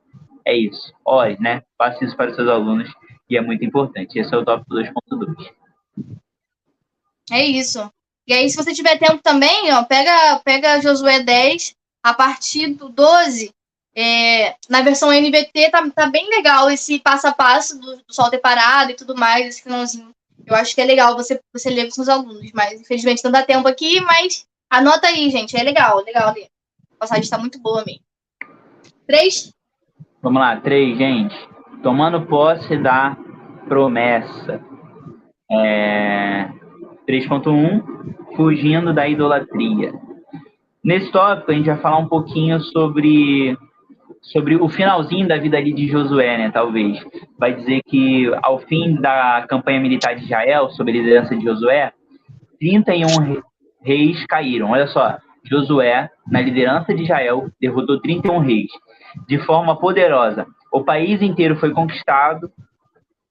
É isso, ore, né? Faça isso para os seus alunos e é muito importante. Esse é o tópico 2.2. É isso. E aí, se você tiver tempo também, pega Josué 10, a partir do 12, na versão NVT, tá bem legal esse passo a passo do sol ter parado e tudo mais, esse finalzinho. Eu acho que é legal você ler com seus alunos, mas infelizmente não dá tempo aqui, mas anota aí, gente, é legal ler. A passagem está muito boa mesmo. 3? Vamos lá, 3, gente. Tomando posse da promessa. 3.1, fugindo da idolatria. Nesse tópico, a gente vai falar um pouquinho sobre o finalzinho da vida ali de Josué, né, talvez. Vai dizer que, ao fim da campanha militar de Israel, sob a liderança de Josué, 31 reis caíram. Olha só, Josué, na liderança de Israel, derrotou 31 reis de forma poderosa. O país inteiro foi conquistado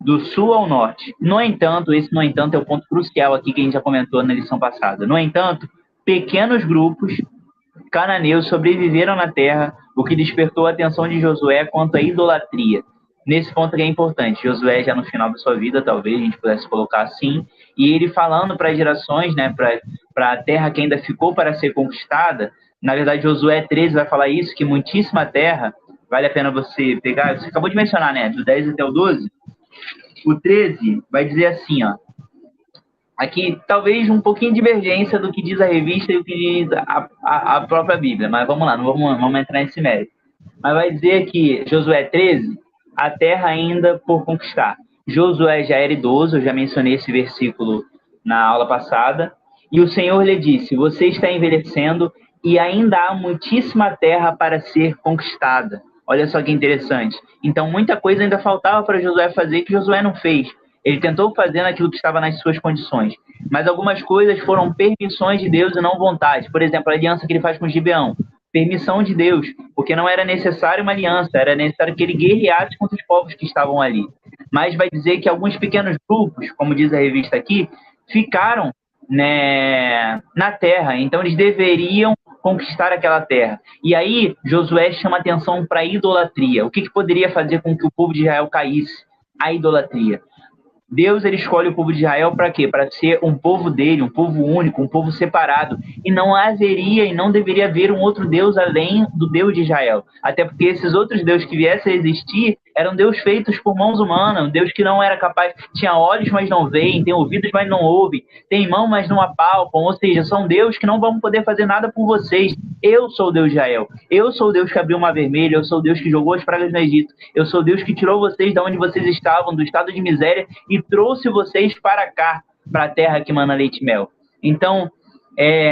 do sul ao norte. No entanto, no entanto é o ponto crucial aqui que a gente já comentou na lição passada. No entanto, pequenos grupos cananeus sobreviveram na terra, o que despertou a atenção de Josué quanto à idolatria. Nesse ponto que é importante, Josué já no final da sua vida, talvez a gente pudesse colocar assim, e ele falando para as gerações, né, para a terra que ainda ficou para ser conquistada. Na verdade, Josué 13 vai falar isso, que muitíssima terra, vale a pena você pegar, você acabou de mencionar, né, do 10 até o 12, o 13 vai dizer assim, ó, aqui talvez um pouquinho de divergência do que diz a revista e o que diz a própria Bíblia, mas vamos lá, não vamos entrar nesse mérito. Mas vai dizer que Josué 13, a terra ainda por conquistar. Josué já era idoso, eu já mencionei esse versículo na aula passada, e o Senhor lhe disse, você está envelhecendo e ainda há muitíssima terra para ser conquistada. Olha só que interessante. Então, muita coisa ainda faltava para Josué fazer que Josué não fez. Ele tentou fazer aquilo que estava nas suas condições. Mas algumas coisas foram permissões de Deus e não vontade. Por exemplo, a aliança que ele faz com Gibeão. Permissão de Deus, porque não era necessário uma aliança, era necessário que ele guerreasse contra os povos que estavam ali. Mas vai dizer que alguns pequenos grupos, como diz a revista aqui, ficaram, né, na terra. Então, eles deveriam conquistar aquela terra. E aí, Josué chama atenção para a idolatria. O que poderia fazer com que o povo de Israel caísse? A idolatria. Deus, ele escolhe o povo de Israel para quê? Para ser um povo dele, um povo único, um povo separado. E não haveria e não deveria haver um outro Deus além do Deus de Israel. Até porque esses outros deuses que viessem a existir eram deuses feitos por mãos humanas, um Deus que não era capaz, tinha olhos, mas não veem, tem ouvidos, mas não ouvem, tem mão, mas não apalpam, ou seja, são deuses que não vão poder fazer nada por vocês. Eu sou o Deus de Israel, eu sou o Deus que abriu o mar vermelho, eu sou o Deus que jogou as pragas no Egito, eu sou o Deus que tirou vocês de onde vocês estavam, do estado de miséria, e trouxe vocês para cá, para a terra que mana leite e mel. Então,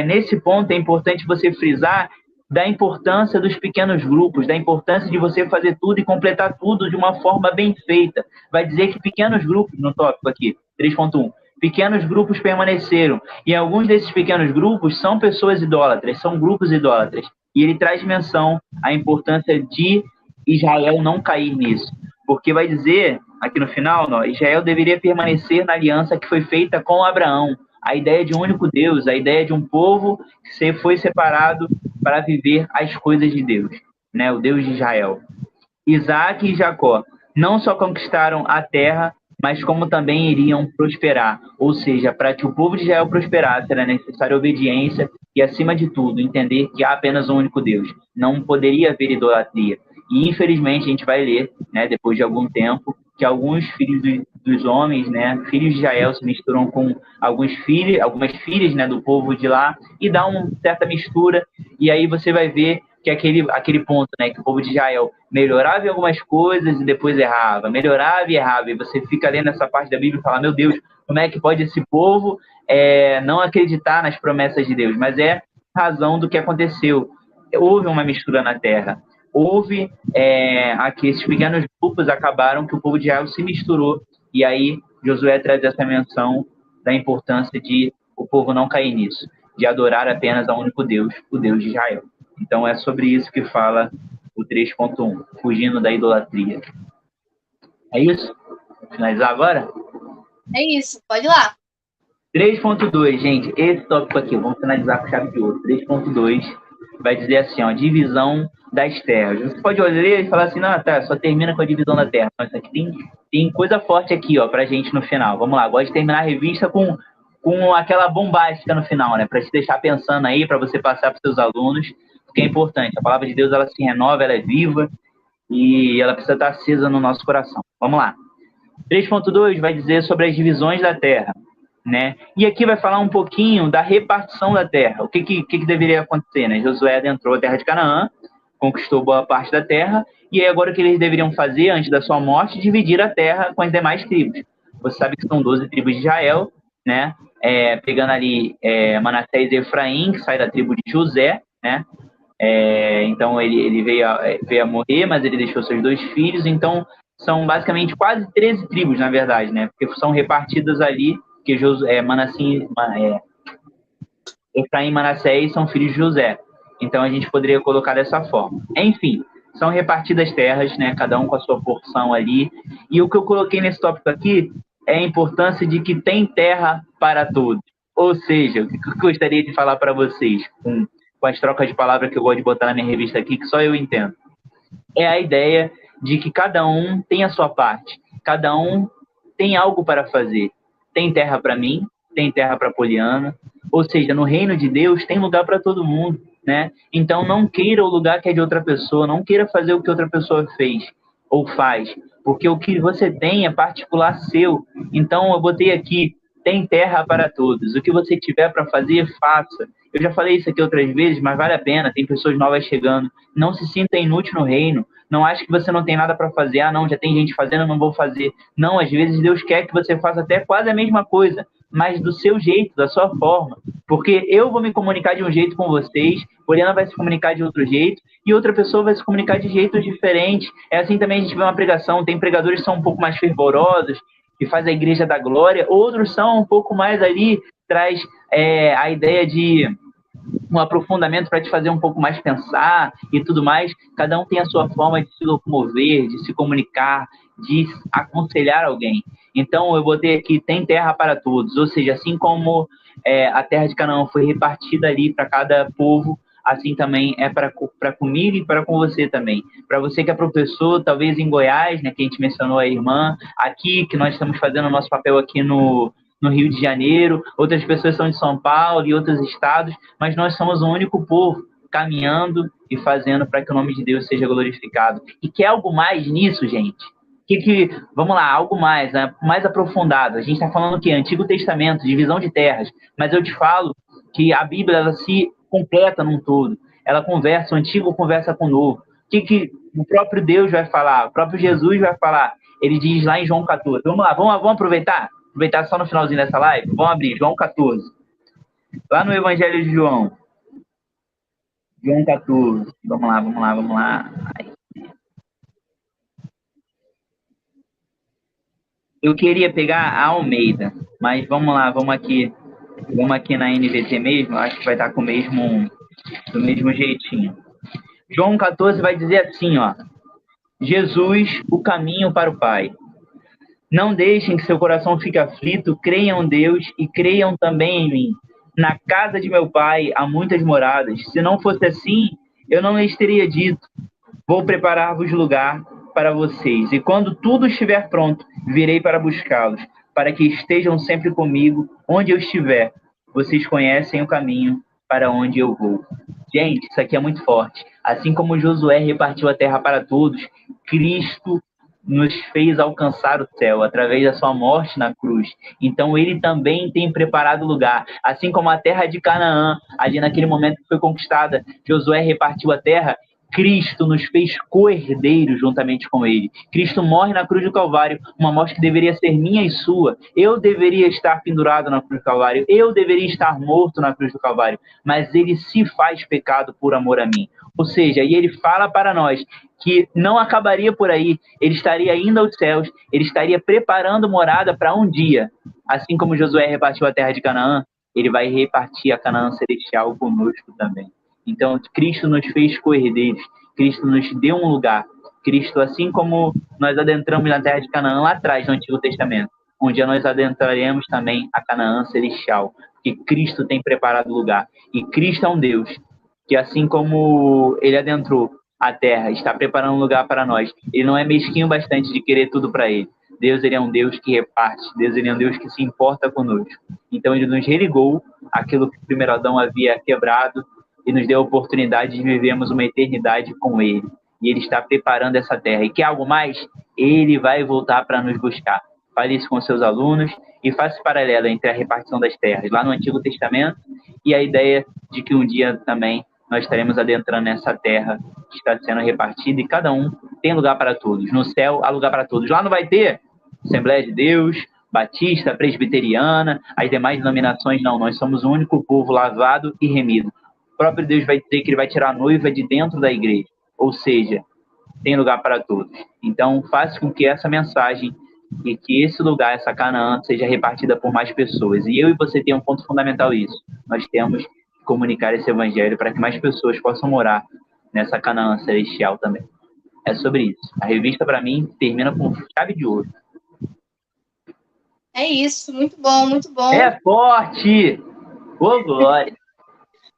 nesse ponto é importante você frisar da importância dos pequenos grupos, da importância de você fazer tudo e completar tudo de uma forma bem feita. Vai dizer que pequenos grupos, no tópico aqui, 3.1, pequenos grupos permaneceram. E alguns desses pequenos grupos são pessoas idólatras, são grupos idólatras. E ele traz menção à importância de Israel não cair nisso. Porque vai dizer, aqui no final, Israel deveria permanecer na aliança que foi feita com Abraão. A ideia de um único Deus, a ideia de um povo que foi separado para viver as coisas de Deus, né? O Deus de Israel. Isaac e Jacó não só conquistaram a terra, mas como também iriam prosperar. Ou seja, para que o povo de Israel prosperasse, era necessária obediência e, acima de tudo, entender que há apenas um único Deus. Não poderia haver idolatria. E, infelizmente, a gente vai ler, né, depois de algum tempo, que alguns filhos dos homens, né, filhos de Israel, se misturam com algumas filhas, né, do povo de lá, e dá uma certa mistura, e aí você vai ver que aquele ponto, né, que o povo de Israel melhorava em algumas coisas e depois errava, melhorava e errava, e você fica lendo essa parte da Bíblia e fala, meu Deus, como é que pode esse povo não acreditar nas promessas de Deus? Mas é razão do que aconteceu. Houve uma mistura na terra. Houve aqui esses pequenos grupos acabaram que o povo de Israel se misturou, e aí Josué traz essa menção da importância de o povo não cair nisso, de adorar apenas ao único Deus, o Deus de Israel. Então é sobre isso que fala o 3.1, fugindo da idolatria. É isso? Vamos finalizar agora? É isso, pode ir lá. 3.2, gente, esse tópico aqui, vamos finalizar com chave de ouro. 3.2 vai dizer assim, ó, divisão das terras. Você pode ler e falar assim, não, tá, só termina com a divisão da terra. Mas aqui tem coisa forte aqui, ó, pra gente no final. Vamos lá, gosto de terminar a revista com aquela bombástica no final, né? Pra te deixar pensando aí, pra você passar pros seus alunos, porque é importante. A palavra de Deus, ela se renova, ela é viva e ela precisa estar acesa no nosso coração. Vamos lá. 3.2 vai dizer sobre as divisões da terra, né? E aqui vai falar um pouquinho da repartição da terra. O que deveria acontecer, né? Josué adentrou a terra de Canaã, conquistou boa parte da terra, e aí agora o que eles deveriam fazer antes da sua morte? Dividir a terra com as demais tribos. Você sabe que são 12 tribos de Israel, né? Pegando ali Manassés e Efraim, que sai da tribo de José, né? Então ele veio a morrer, mas ele deixou seus 2 filhos, então são basicamente quase 13 tribos, na verdade, né? Porque são repartidas ali, que Efraim e Manassés são filhos de José. Então a gente poderia colocar dessa forma. Enfim, são repartidas terras, né? Cada um com a sua porção ali. E o que eu coloquei nesse tópico aqui é a importância de que tem terra para todos. Ou seja, o que eu gostaria de falar para vocês, com as trocas de palavras que eu gosto de botar na minha revista aqui, que só eu entendo, é a ideia de que cada um tem a sua parte, cada um tem algo para fazer. Tem terra para mim, tem terra para Poliana, ou seja, no reino de Deus tem lugar para todo mundo, né? Então não queira o lugar que é de outra pessoa, não queira fazer o que outra pessoa fez ou faz, porque o que você tem é particular seu. Então eu botei aqui, tem terra para todos. O que você tiver para fazer, faça. Eu já falei isso aqui outras vezes, mas vale a pena, tem pessoas novas chegando. Não se sinta inútil no reino. Não ache que você não tem nada para fazer. Ah, não, já tem gente fazendo, eu não vou fazer. Não, às vezes Deus quer que você faça até quase a mesma coisa, mas do seu jeito, da sua forma. Porque eu vou me comunicar de um jeito com vocês, Poliana vai se comunicar de outro jeito, e outra pessoa vai se comunicar de jeitos diferentes. É assim também a gente vê uma pregação, tem pregadores que são um pouco mais fervorosos, que faz a igreja da glória, outros são um pouco mais ali, traz a ideia de um aprofundamento para te fazer um pouco mais pensar e tudo mais. Cada um tem a sua forma de se locomover, de se comunicar, de aconselhar alguém. Então, eu botei aqui, tem terra para todos. Ou seja, assim como a terra de Canaã foi repartida ali para cada povo, assim também é para comigo e para com você também. Para você que é professor, talvez em Goiás, né, que a gente mencionou a irmã, aqui, que nós estamos fazendo o nosso papel aqui no Rio de Janeiro, outras pessoas são de São Paulo e outros estados, mas nós somos o único povo caminhando e fazendo para que o nome de Deus seja glorificado. E quer algo mais nisso, gente? Vamos lá, algo mais, né? Mais aprofundado. A gente está falando o quê? Antigo Testamento, divisão de terras, mas eu te falo que a Bíblia ela se completa num todo. Ela conversa, o antigo conversa com o novo. O que o próprio Deus vai falar? O próprio Jesus vai falar? Ele diz lá em João 14. Vamos lá, vamos aproveitar? Aproveitar só no finalzinho dessa live? Vamos abrir, João 14. Lá no Evangelho de João. João 14. Vamos lá. Eu queria pegar a Almeida, mas vamos lá, vamos aqui na NVT mesmo, acho que vai estar do mesmo jeitinho. João 14 vai dizer assim, ó: Jesus, o caminho para o Pai. Não deixem que seu coração fique aflito, creiam em Deus e creiam também em mim. Na casa de meu Pai há muitas moradas. Se não fosse assim, eu não lhes teria dito: vou preparar-vos lugar para vocês. E quando tudo estiver pronto, virei para buscá-los, para que estejam sempre comigo, onde eu estiver. Vocês conhecem o caminho para onde eu vou. Gente, isso aqui é muito forte. Assim como Josué repartiu a terra para todos, Cristo nos fez alcançar o céu através da sua morte na cruz. Então ele também tem preparado lugar. Assim como a terra de Canaã, ali naquele momento que foi conquistada, Josué repartiu a terra, Cristo nos fez co-herdeiros juntamente com ele. Cristo morre na cruz do Calvário, uma morte que deveria ser minha e sua. Eu deveria estar pendurado na cruz do Calvário, eu deveria estar morto na cruz do Calvário, mas ele se faz pecado por amor a mim. Ou seja, e ele fala para nós que não acabaria por aí, ele estaria indo aos céus, ele estaria preparando morada para um dia. Assim como Josué repartiu a terra de Canaã, ele vai repartir a Canaã celestial conosco também. Então, Cristo nos fez co-herdeiros, Cristo nos deu um lugar. Cristo, assim como nós adentramos na terra de Canaã lá atrás, no Antigo Testamento, um dia nós adentraremos também a Canaã celestial, porque Cristo tem preparado lugar. E Cristo é um Deus que, assim como ele adentrou a terra, está preparando um lugar para nós. Ele não é mesquinho bastante de querer tudo para ele. Deus, ele é um Deus que reparte. Deus, ele é um Deus que se importa conosco. Então, ele nos religou aquilo que o primeiro Adão havia quebrado e nos deu a oportunidade de vivermos uma eternidade com ele. E ele está preparando essa terra. E quer algo mais? Ele vai voltar para nos buscar. Fale isso com seus alunos e faça esse paralelo entre a repartição das terras lá no Antigo Testamento e a ideia de que um dia também nós estaremos adentrando nessa terra que está sendo repartida e cada um tem lugar para todos. No céu há lugar para todos. Lá não vai ter Assembleia de Deus, Batista, Presbiteriana, as demais denominações, não. Nós somos o único povo lavado e remido. O próprio Deus vai dizer que ele vai tirar a noiva de dentro da igreja. Ou seja, tem lugar para todos. Então, faça com que essa mensagem e que esse lugar, essa Canaã, seja repartida por mais pessoas. E eu e você tem um ponto fundamental isso. Nós temos comunicar esse evangelho para que mais pessoas possam morar nessa Canaã celestial também. É sobre isso. A revista, para mim, termina com chave de ouro. É isso, muito bom, muito bom. É forte! Ô, glória!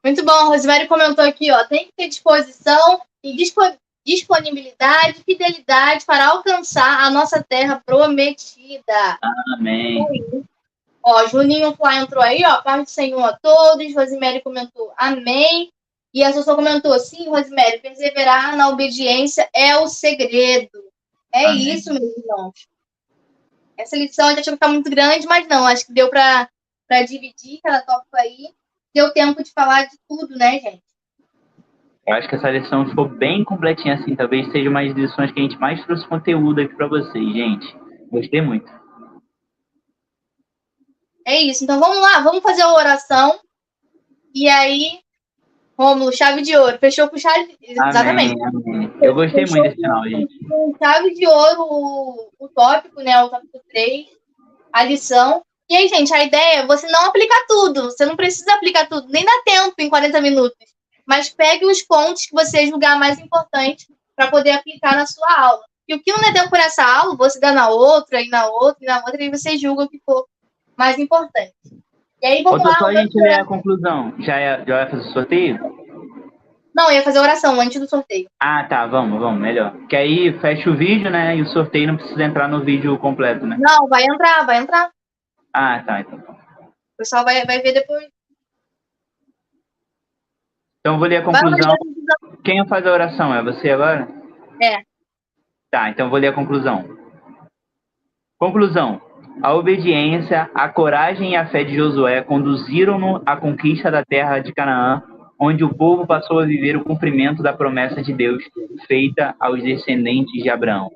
Muito bom, Rosemary comentou aqui, ó, tem que ter disposição e disponibilidade, fidelidade para alcançar a nossa terra prometida. Amém. Ó, Juninho Flá entrou aí, ó, paz do Senhor a todos. Rosemary comentou, amém. E a Sossô comentou, sim, Rosemary, perseverar na obediência é o segredo. É Amém. isso, meus irmãos. Essa lição a gente achou que tá muito grande, mas não, acho que deu para dividir cada tópico aí. Deu tempo de falar de tudo, né, gente? Eu acho que essa lição ficou bem completinha, assim. Talvez seja uma das lições que a gente mais trouxe conteúdo aqui para vocês, gente. Gostei muito. É isso. Então, vamos lá. Vamos fazer a oração. E aí, Rômulo, chave de ouro. Fechou com chave... Exatamente. Amém. Eu gostei muito desse final, gente. Com chave de ouro o tópico, né? O tópico 3. A lição. E aí, gente, a ideia é você não aplicar tudo. Você não precisa aplicar tudo. Nem dá tempo em 40 minutos. Mas pegue os pontos que você julgar mais importantes para poder aplicar na sua aula. E o que não der tempo por essa aula, você dá na outra, e na outra, e na outra, e você julga o que for mais importante. E aí, vamos lá. Só a gente ler a conclusão. Já vai fazer o sorteio? Não, eu ia fazer a oração antes do sorteio. Ah, tá. Vamos. Melhor. Que aí fecha o vídeo, né? E o sorteio não precisa entrar no vídeo completo, né? Não, vai entrar. Ah, tá. Então. O pessoal vai ver depois. Então, eu vou ler a conclusão. Quem faz a oração? É você agora? É. Tá, então eu vou ler a conclusão. Conclusão. A obediência, a coragem e a fé de Josué conduziram-no à conquista da terra de Canaã, onde o povo passou a viver o cumprimento da promessa de Deus feita aos descendentes de Abraão.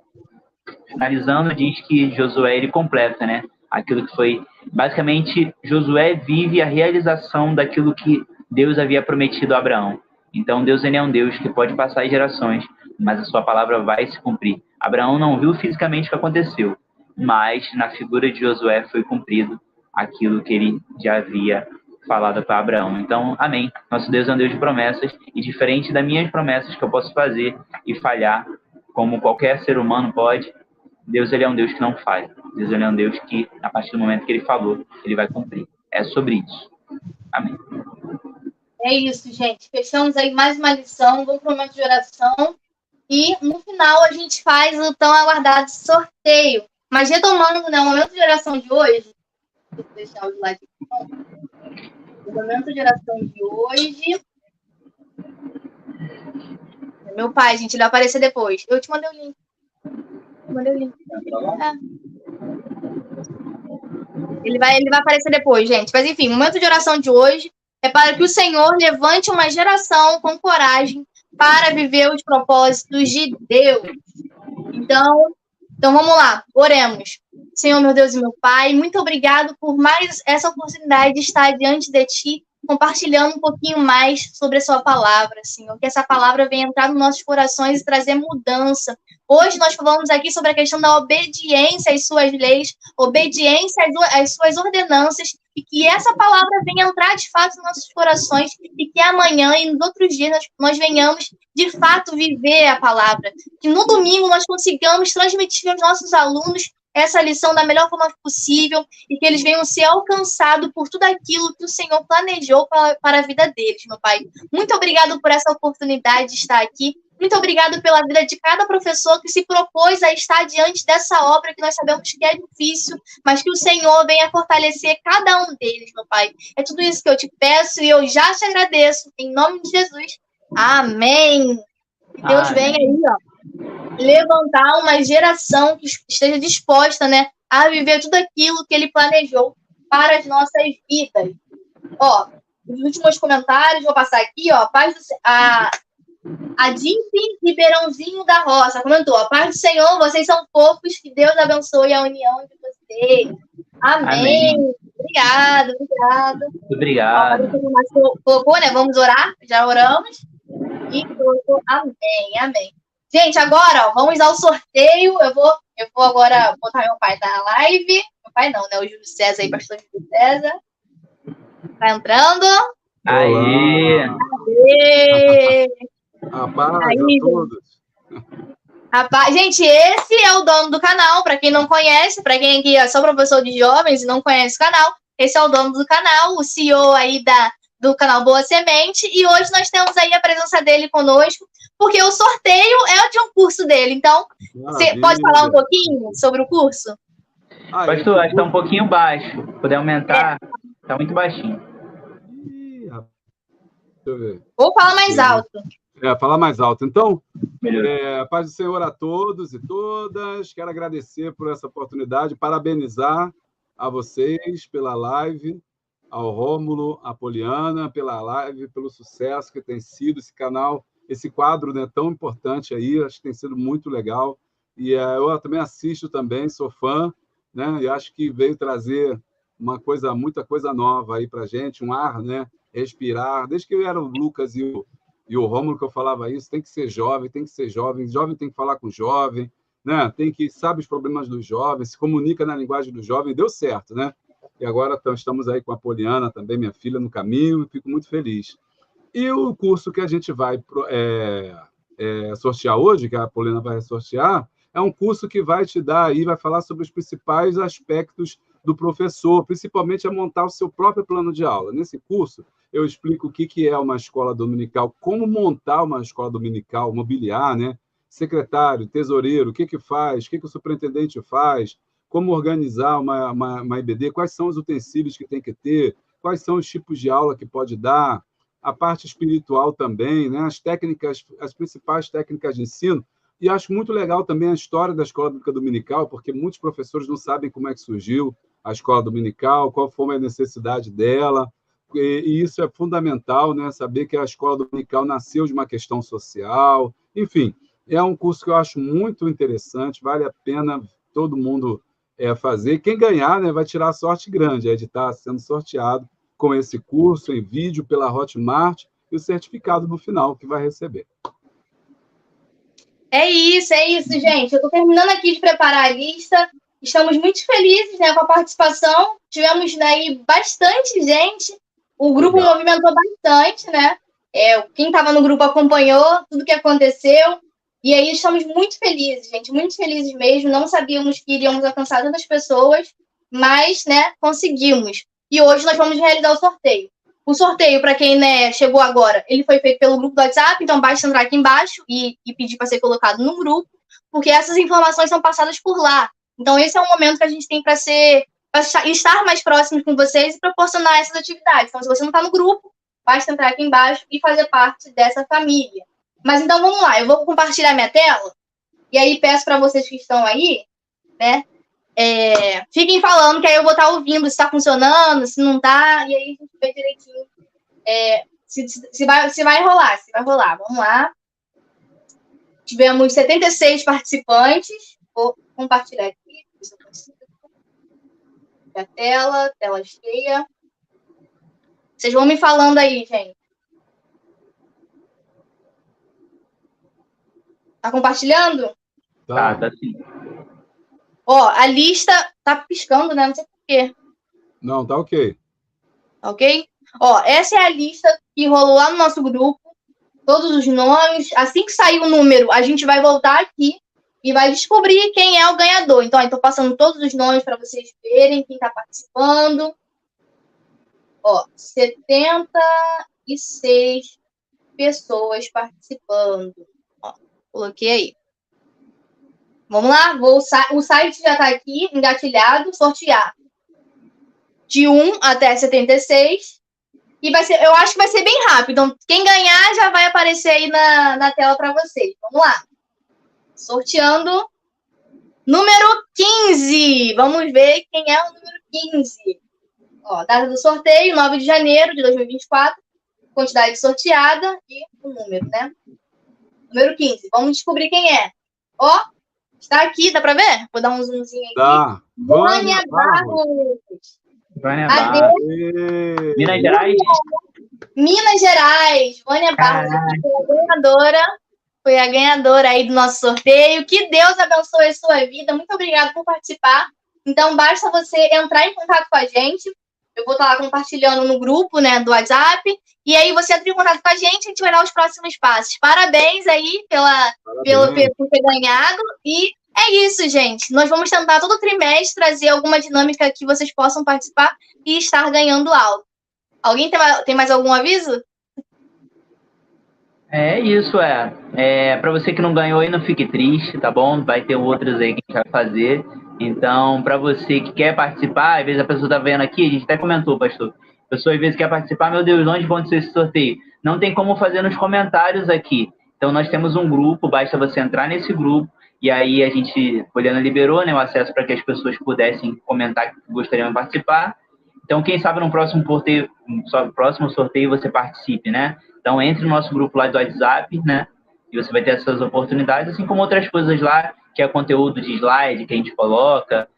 Finalizando, diz que Josué ele completa, né? Aquilo que foi... Basicamente, Josué vive a realização daquilo que Deus havia prometido a Abraão. Então, Deus ele é um Deus que pode passar gerações, mas a sua palavra vai se cumprir. Abraão não viu fisicamente o que aconteceu, mas na figura de Josué foi cumprido aquilo que ele já havia falado para Abraão. Então, amém. Nosso Deus é um Deus de promessas, e diferente das minhas promessas que eu posso fazer e falhar, como qualquer ser humano pode, Deus ele é um Deus que não falha. Deus ele é um Deus que, a partir do momento que ele falou, ele vai cumprir. É sobre isso. Amém. É isso, gente. Fechamos aí mais uma lição. Vamos para o momento de oração. E no final a gente faz o tão aguardado sorteio. Mas retomando, né, o momento de oração de hoje. Vou deixar o slide aqui. O momento de oração de hoje. Meu pai, gente, ele vai aparecer depois. Eu te mandei o link. Ele vai aparecer depois, gente. Mas enfim, o momento de oração de hoje é para que o Senhor levante uma geração com coragem para viver os propósitos de Deus. Então vamos lá, oremos. Senhor, meu Deus e meu Pai, muito obrigado por mais essa oportunidade de estar diante de Ti, compartilhando um pouquinho mais sobre a Sua palavra, Senhor. Que essa palavra venha entrar nos nossos corações e trazer mudança. Hoje nós falamos aqui sobre a questão da obediência às Suas leis, obediência às Suas ordenanças, e que essa palavra venha entrar de fato nos nossos corações, e que amanhã e nos outros dias nós venhamos de fato viver a palavra. Que no domingo nós consigamos transmitir aos nossos alunos essa lição da melhor forma possível, e que eles venham ser alcançados por tudo aquilo que o Senhor planejou para a vida deles, meu Pai. Muito obrigado por essa oportunidade de estar aqui. Muito obrigado pela vida de cada professor que se propôs a estar diante dessa obra que nós sabemos que é difícil, mas que o Senhor venha fortalecer cada um deles, meu Pai. É tudo isso que eu te peço e eu já te agradeço. Em nome de Jesus. Amém. Que Deus venha aí, ó, levantar uma geração que esteja disposta, né, a viver tudo aquilo que Ele planejou para as nossas vidas. Ó, os últimos comentários, vou passar aqui, ó, a Dimpe Ribeirãozinho da Roça comentou: a paz do Senhor, vocês são fofos, que Deus abençoe a união de vocês. Amém. Obrigado. Muito obrigado. Colocou, né? Vamos orar? Já oramos. E colocou amém. Gente, agora, ó, vamos ao sorteio. Eu vou agora botar meu pai na live. Meu pai não, né? O Júlio César aí, pastor Júlio César. Tá entrando. Aê! A paz a todos. Rapaz, gente, esse é o dono do canal, para quem não conhece, para quem aqui é só professor de jovens e não conhece o canal, esse é o dono do canal, o CEO aí do canal Boa Semente, e hoje nós temos aí a presença dele conosco, porque o sorteio é de um curso dele, então você pode falar um pouquinho sobre o curso? Pastor, acho que está um pouquinho baixo, puder aumentar, está muito baixinho. Deixa eu ver. Vou falar mais alto. Falar mais alto. Então, Melhor. paz do Senhor a todos e todas. Quero agradecer por essa oportunidade, parabenizar a vocês pela live, ao Rômulo, à Poliana, pela live, pelo sucesso que tem sido esse canal, esse quadro, né, tão importante aí, acho que tem sido muito legal. E eu também assisto também, sou fã, né, e acho que veio trazer muita coisa nova aí para a gente, um ar, né, respirar. Desde que eu era o Lucas e o Rômulo que eu falava isso, tem que ser jovem tem que falar com jovem, né? Tem que sabe os problemas dos jovens, se comunica na linguagem do jovem, deu certo, né? E agora estamos aí com a Poliana também, minha filha, no caminho, fico muito feliz. E o curso que a gente vai sortear hoje, que a Poliana vai sortear, é um curso que vai te dar aí, vai falar sobre os principais aspectos do professor, principalmente a montar o seu próprio plano de aula. Nesse curso, eu explico o que é uma escola dominical, como montar uma escola dominical, mobiliar, né? Secretário, tesoureiro, o que faz, o que o superintendente faz, como organizar uma IBD, quais são os utensílios que tem que ter, quais são os tipos de aula que pode dar, a parte espiritual também, né? As principais técnicas de ensino. E acho muito legal também a história da Escola Bíblica Dominical, porque muitos professores não sabem como é que surgiu a Escola Dominical, qual foi a necessidade dela, e isso é fundamental, né? Saber que a Escola Dominical nasceu de uma questão social. Enfim, é um curso que eu acho muito interessante, vale a pena todo mundo fazer. Quem ganhar, né, vai tirar a sorte grande, de estar sendo sorteado com esse curso em vídeo pela Hotmart e o certificado no final que vai receber. É isso, gente. Eu estou terminando aqui de preparar a lista. Estamos muito felizes, né, com a participação. Tivemos aí bastante gente. O grupo movimentou bastante, né? Quem estava no grupo acompanhou tudo que aconteceu. E aí estamos muito felizes, gente. Muito felizes mesmo. Não sabíamos que iríamos alcançar tantas pessoas, mas, né, conseguimos. E hoje nós vamos realizar o sorteio. O sorteio, para quem, né, chegou agora, ele foi feito pelo grupo do WhatsApp, então basta entrar aqui embaixo e pedir para ser colocado no grupo, porque essas informações são passadas por lá. Então, esse é um momento que a gente tem para estar mais próximos com vocês e proporcionar essas atividades. Então, se você não está no grupo, basta entrar aqui embaixo e fazer parte dessa família. Mas, então, vamos lá. Eu vou compartilhar minha tela, e aí peço para vocês que estão aí, né, fiquem falando, que aí eu vou estar ouvindo se está funcionando, se não está, e aí a gente vê direitinho se vai rolar, Vamos lá. Tivemos 76 participantes. Vou compartilhar aqui, se eu consigo. A tela cheia. Vocês vão me falando aí, gente. Tá compartilhando? Tá sim. Ó, a lista tá piscando, né? Não sei por quê. Não, tá ok. Ok? Ó, essa é a lista que rolou lá no nosso grupo. Todos os nomes. Assim que sair o número, a gente vai voltar aqui e vai descobrir quem é o ganhador. Então, estou passando todos os nomes para vocês verem quem está participando. Ó, 76 pessoas participando. Ó, coloquei aí. Vamos lá? O site já está aqui, engatilhado, sortear. De 1 até 76. E eu acho que vai ser bem rápido. Então, quem ganhar já vai aparecer aí na tela para vocês. Vamos lá. Sorteando. Número 15. Vamos ver quem é o número 15. Ó, data do sorteio, 9 de janeiro de 2024. Quantidade sorteada e o número, né? Número 15. Vamos descobrir quem é. Ó, está aqui, dá para ver? Vou dar um zoomzinho aqui. Tá. Vânia Barros. Minas Gerais? Minas Gerais. Vânia Barros foi a ganhadora aí do nosso sorteio. Que Deus abençoe a sua vida. Muito obrigada por participar. Então, basta você entrar em contato com a gente Eu vou estar lá compartilhando no grupo, né, do WhatsApp. E aí você entra em contato com a gente vai dar os próximos passos. Parabéns aí por ter ganhado. E é isso, gente. Nós vamos tentar todo trimestre trazer alguma dinâmica que vocês possam participar e estar ganhando algo. Alguém tem mais algum aviso? É isso, para você que não ganhou aí, não fique triste, tá bom? Vai ter outros aí que a gente vai fazer. Então, para você que quer participar, às vezes a pessoa tá vendo aqui, a gente até comentou, pastor. A pessoa às vezes quer participar, meu Deus, onde vão ser esse sorteio? Não tem como fazer nos comentários aqui. Então, nós temos um grupo, basta você entrar nesse grupo, e aí a gente, a Poliana liberou, né, o acesso para que as pessoas pudessem comentar que gostariam de participar. Então, quem sabe no próximo sorteio você participe, né? Então, entre no nosso grupo lá do WhatsApp, né? E você vai ter essas oportunidades, assim como outras coisas lá, que é conteúdo de slide que a gente coloca,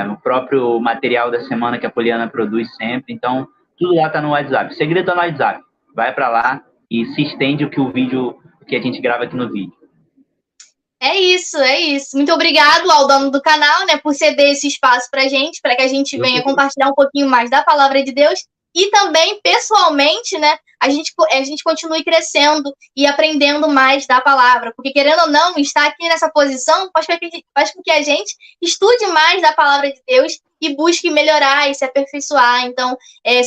o próprio material da semana que a Poliana produz sempre. Então, tudo lá está no WhatsApp. O segredo está no WhatsApp. Vai para lá e se estende o que a gente grava aqui no vídeo. É isso. Muito obrigado ao dono do canal, né, por ceder esse espaço para que a gente venha compartilhar um pouquinho mais da palavra de Deus e também, pessoalmente, né, a gente continue crescendo e aprendendo mais da palavra, porque, querendo ou não, estar aqui nessa posição faz com que a gente estude mais da palavra de Deus e busque melhorar e se aperfeiçoar. Então,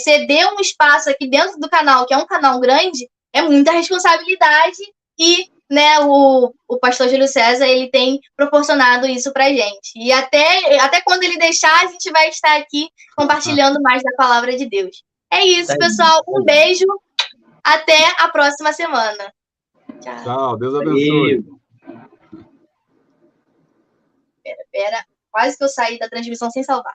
ceder um espaço aqui dentro do canal, que é um canal grande, é muita responsabilidade e, né, o pastor Júlio César, ele tem proporcionado isso pra gente. E até quando ele deixar, a gente vai estar aqui compartilhando mais da palavra de Deus. É isso, pessoal. Um beijo. Até a próxima semana. Tchau. Tchau. Deus abençoe. Pera. Quase que eu saí da transmissão sem salvar.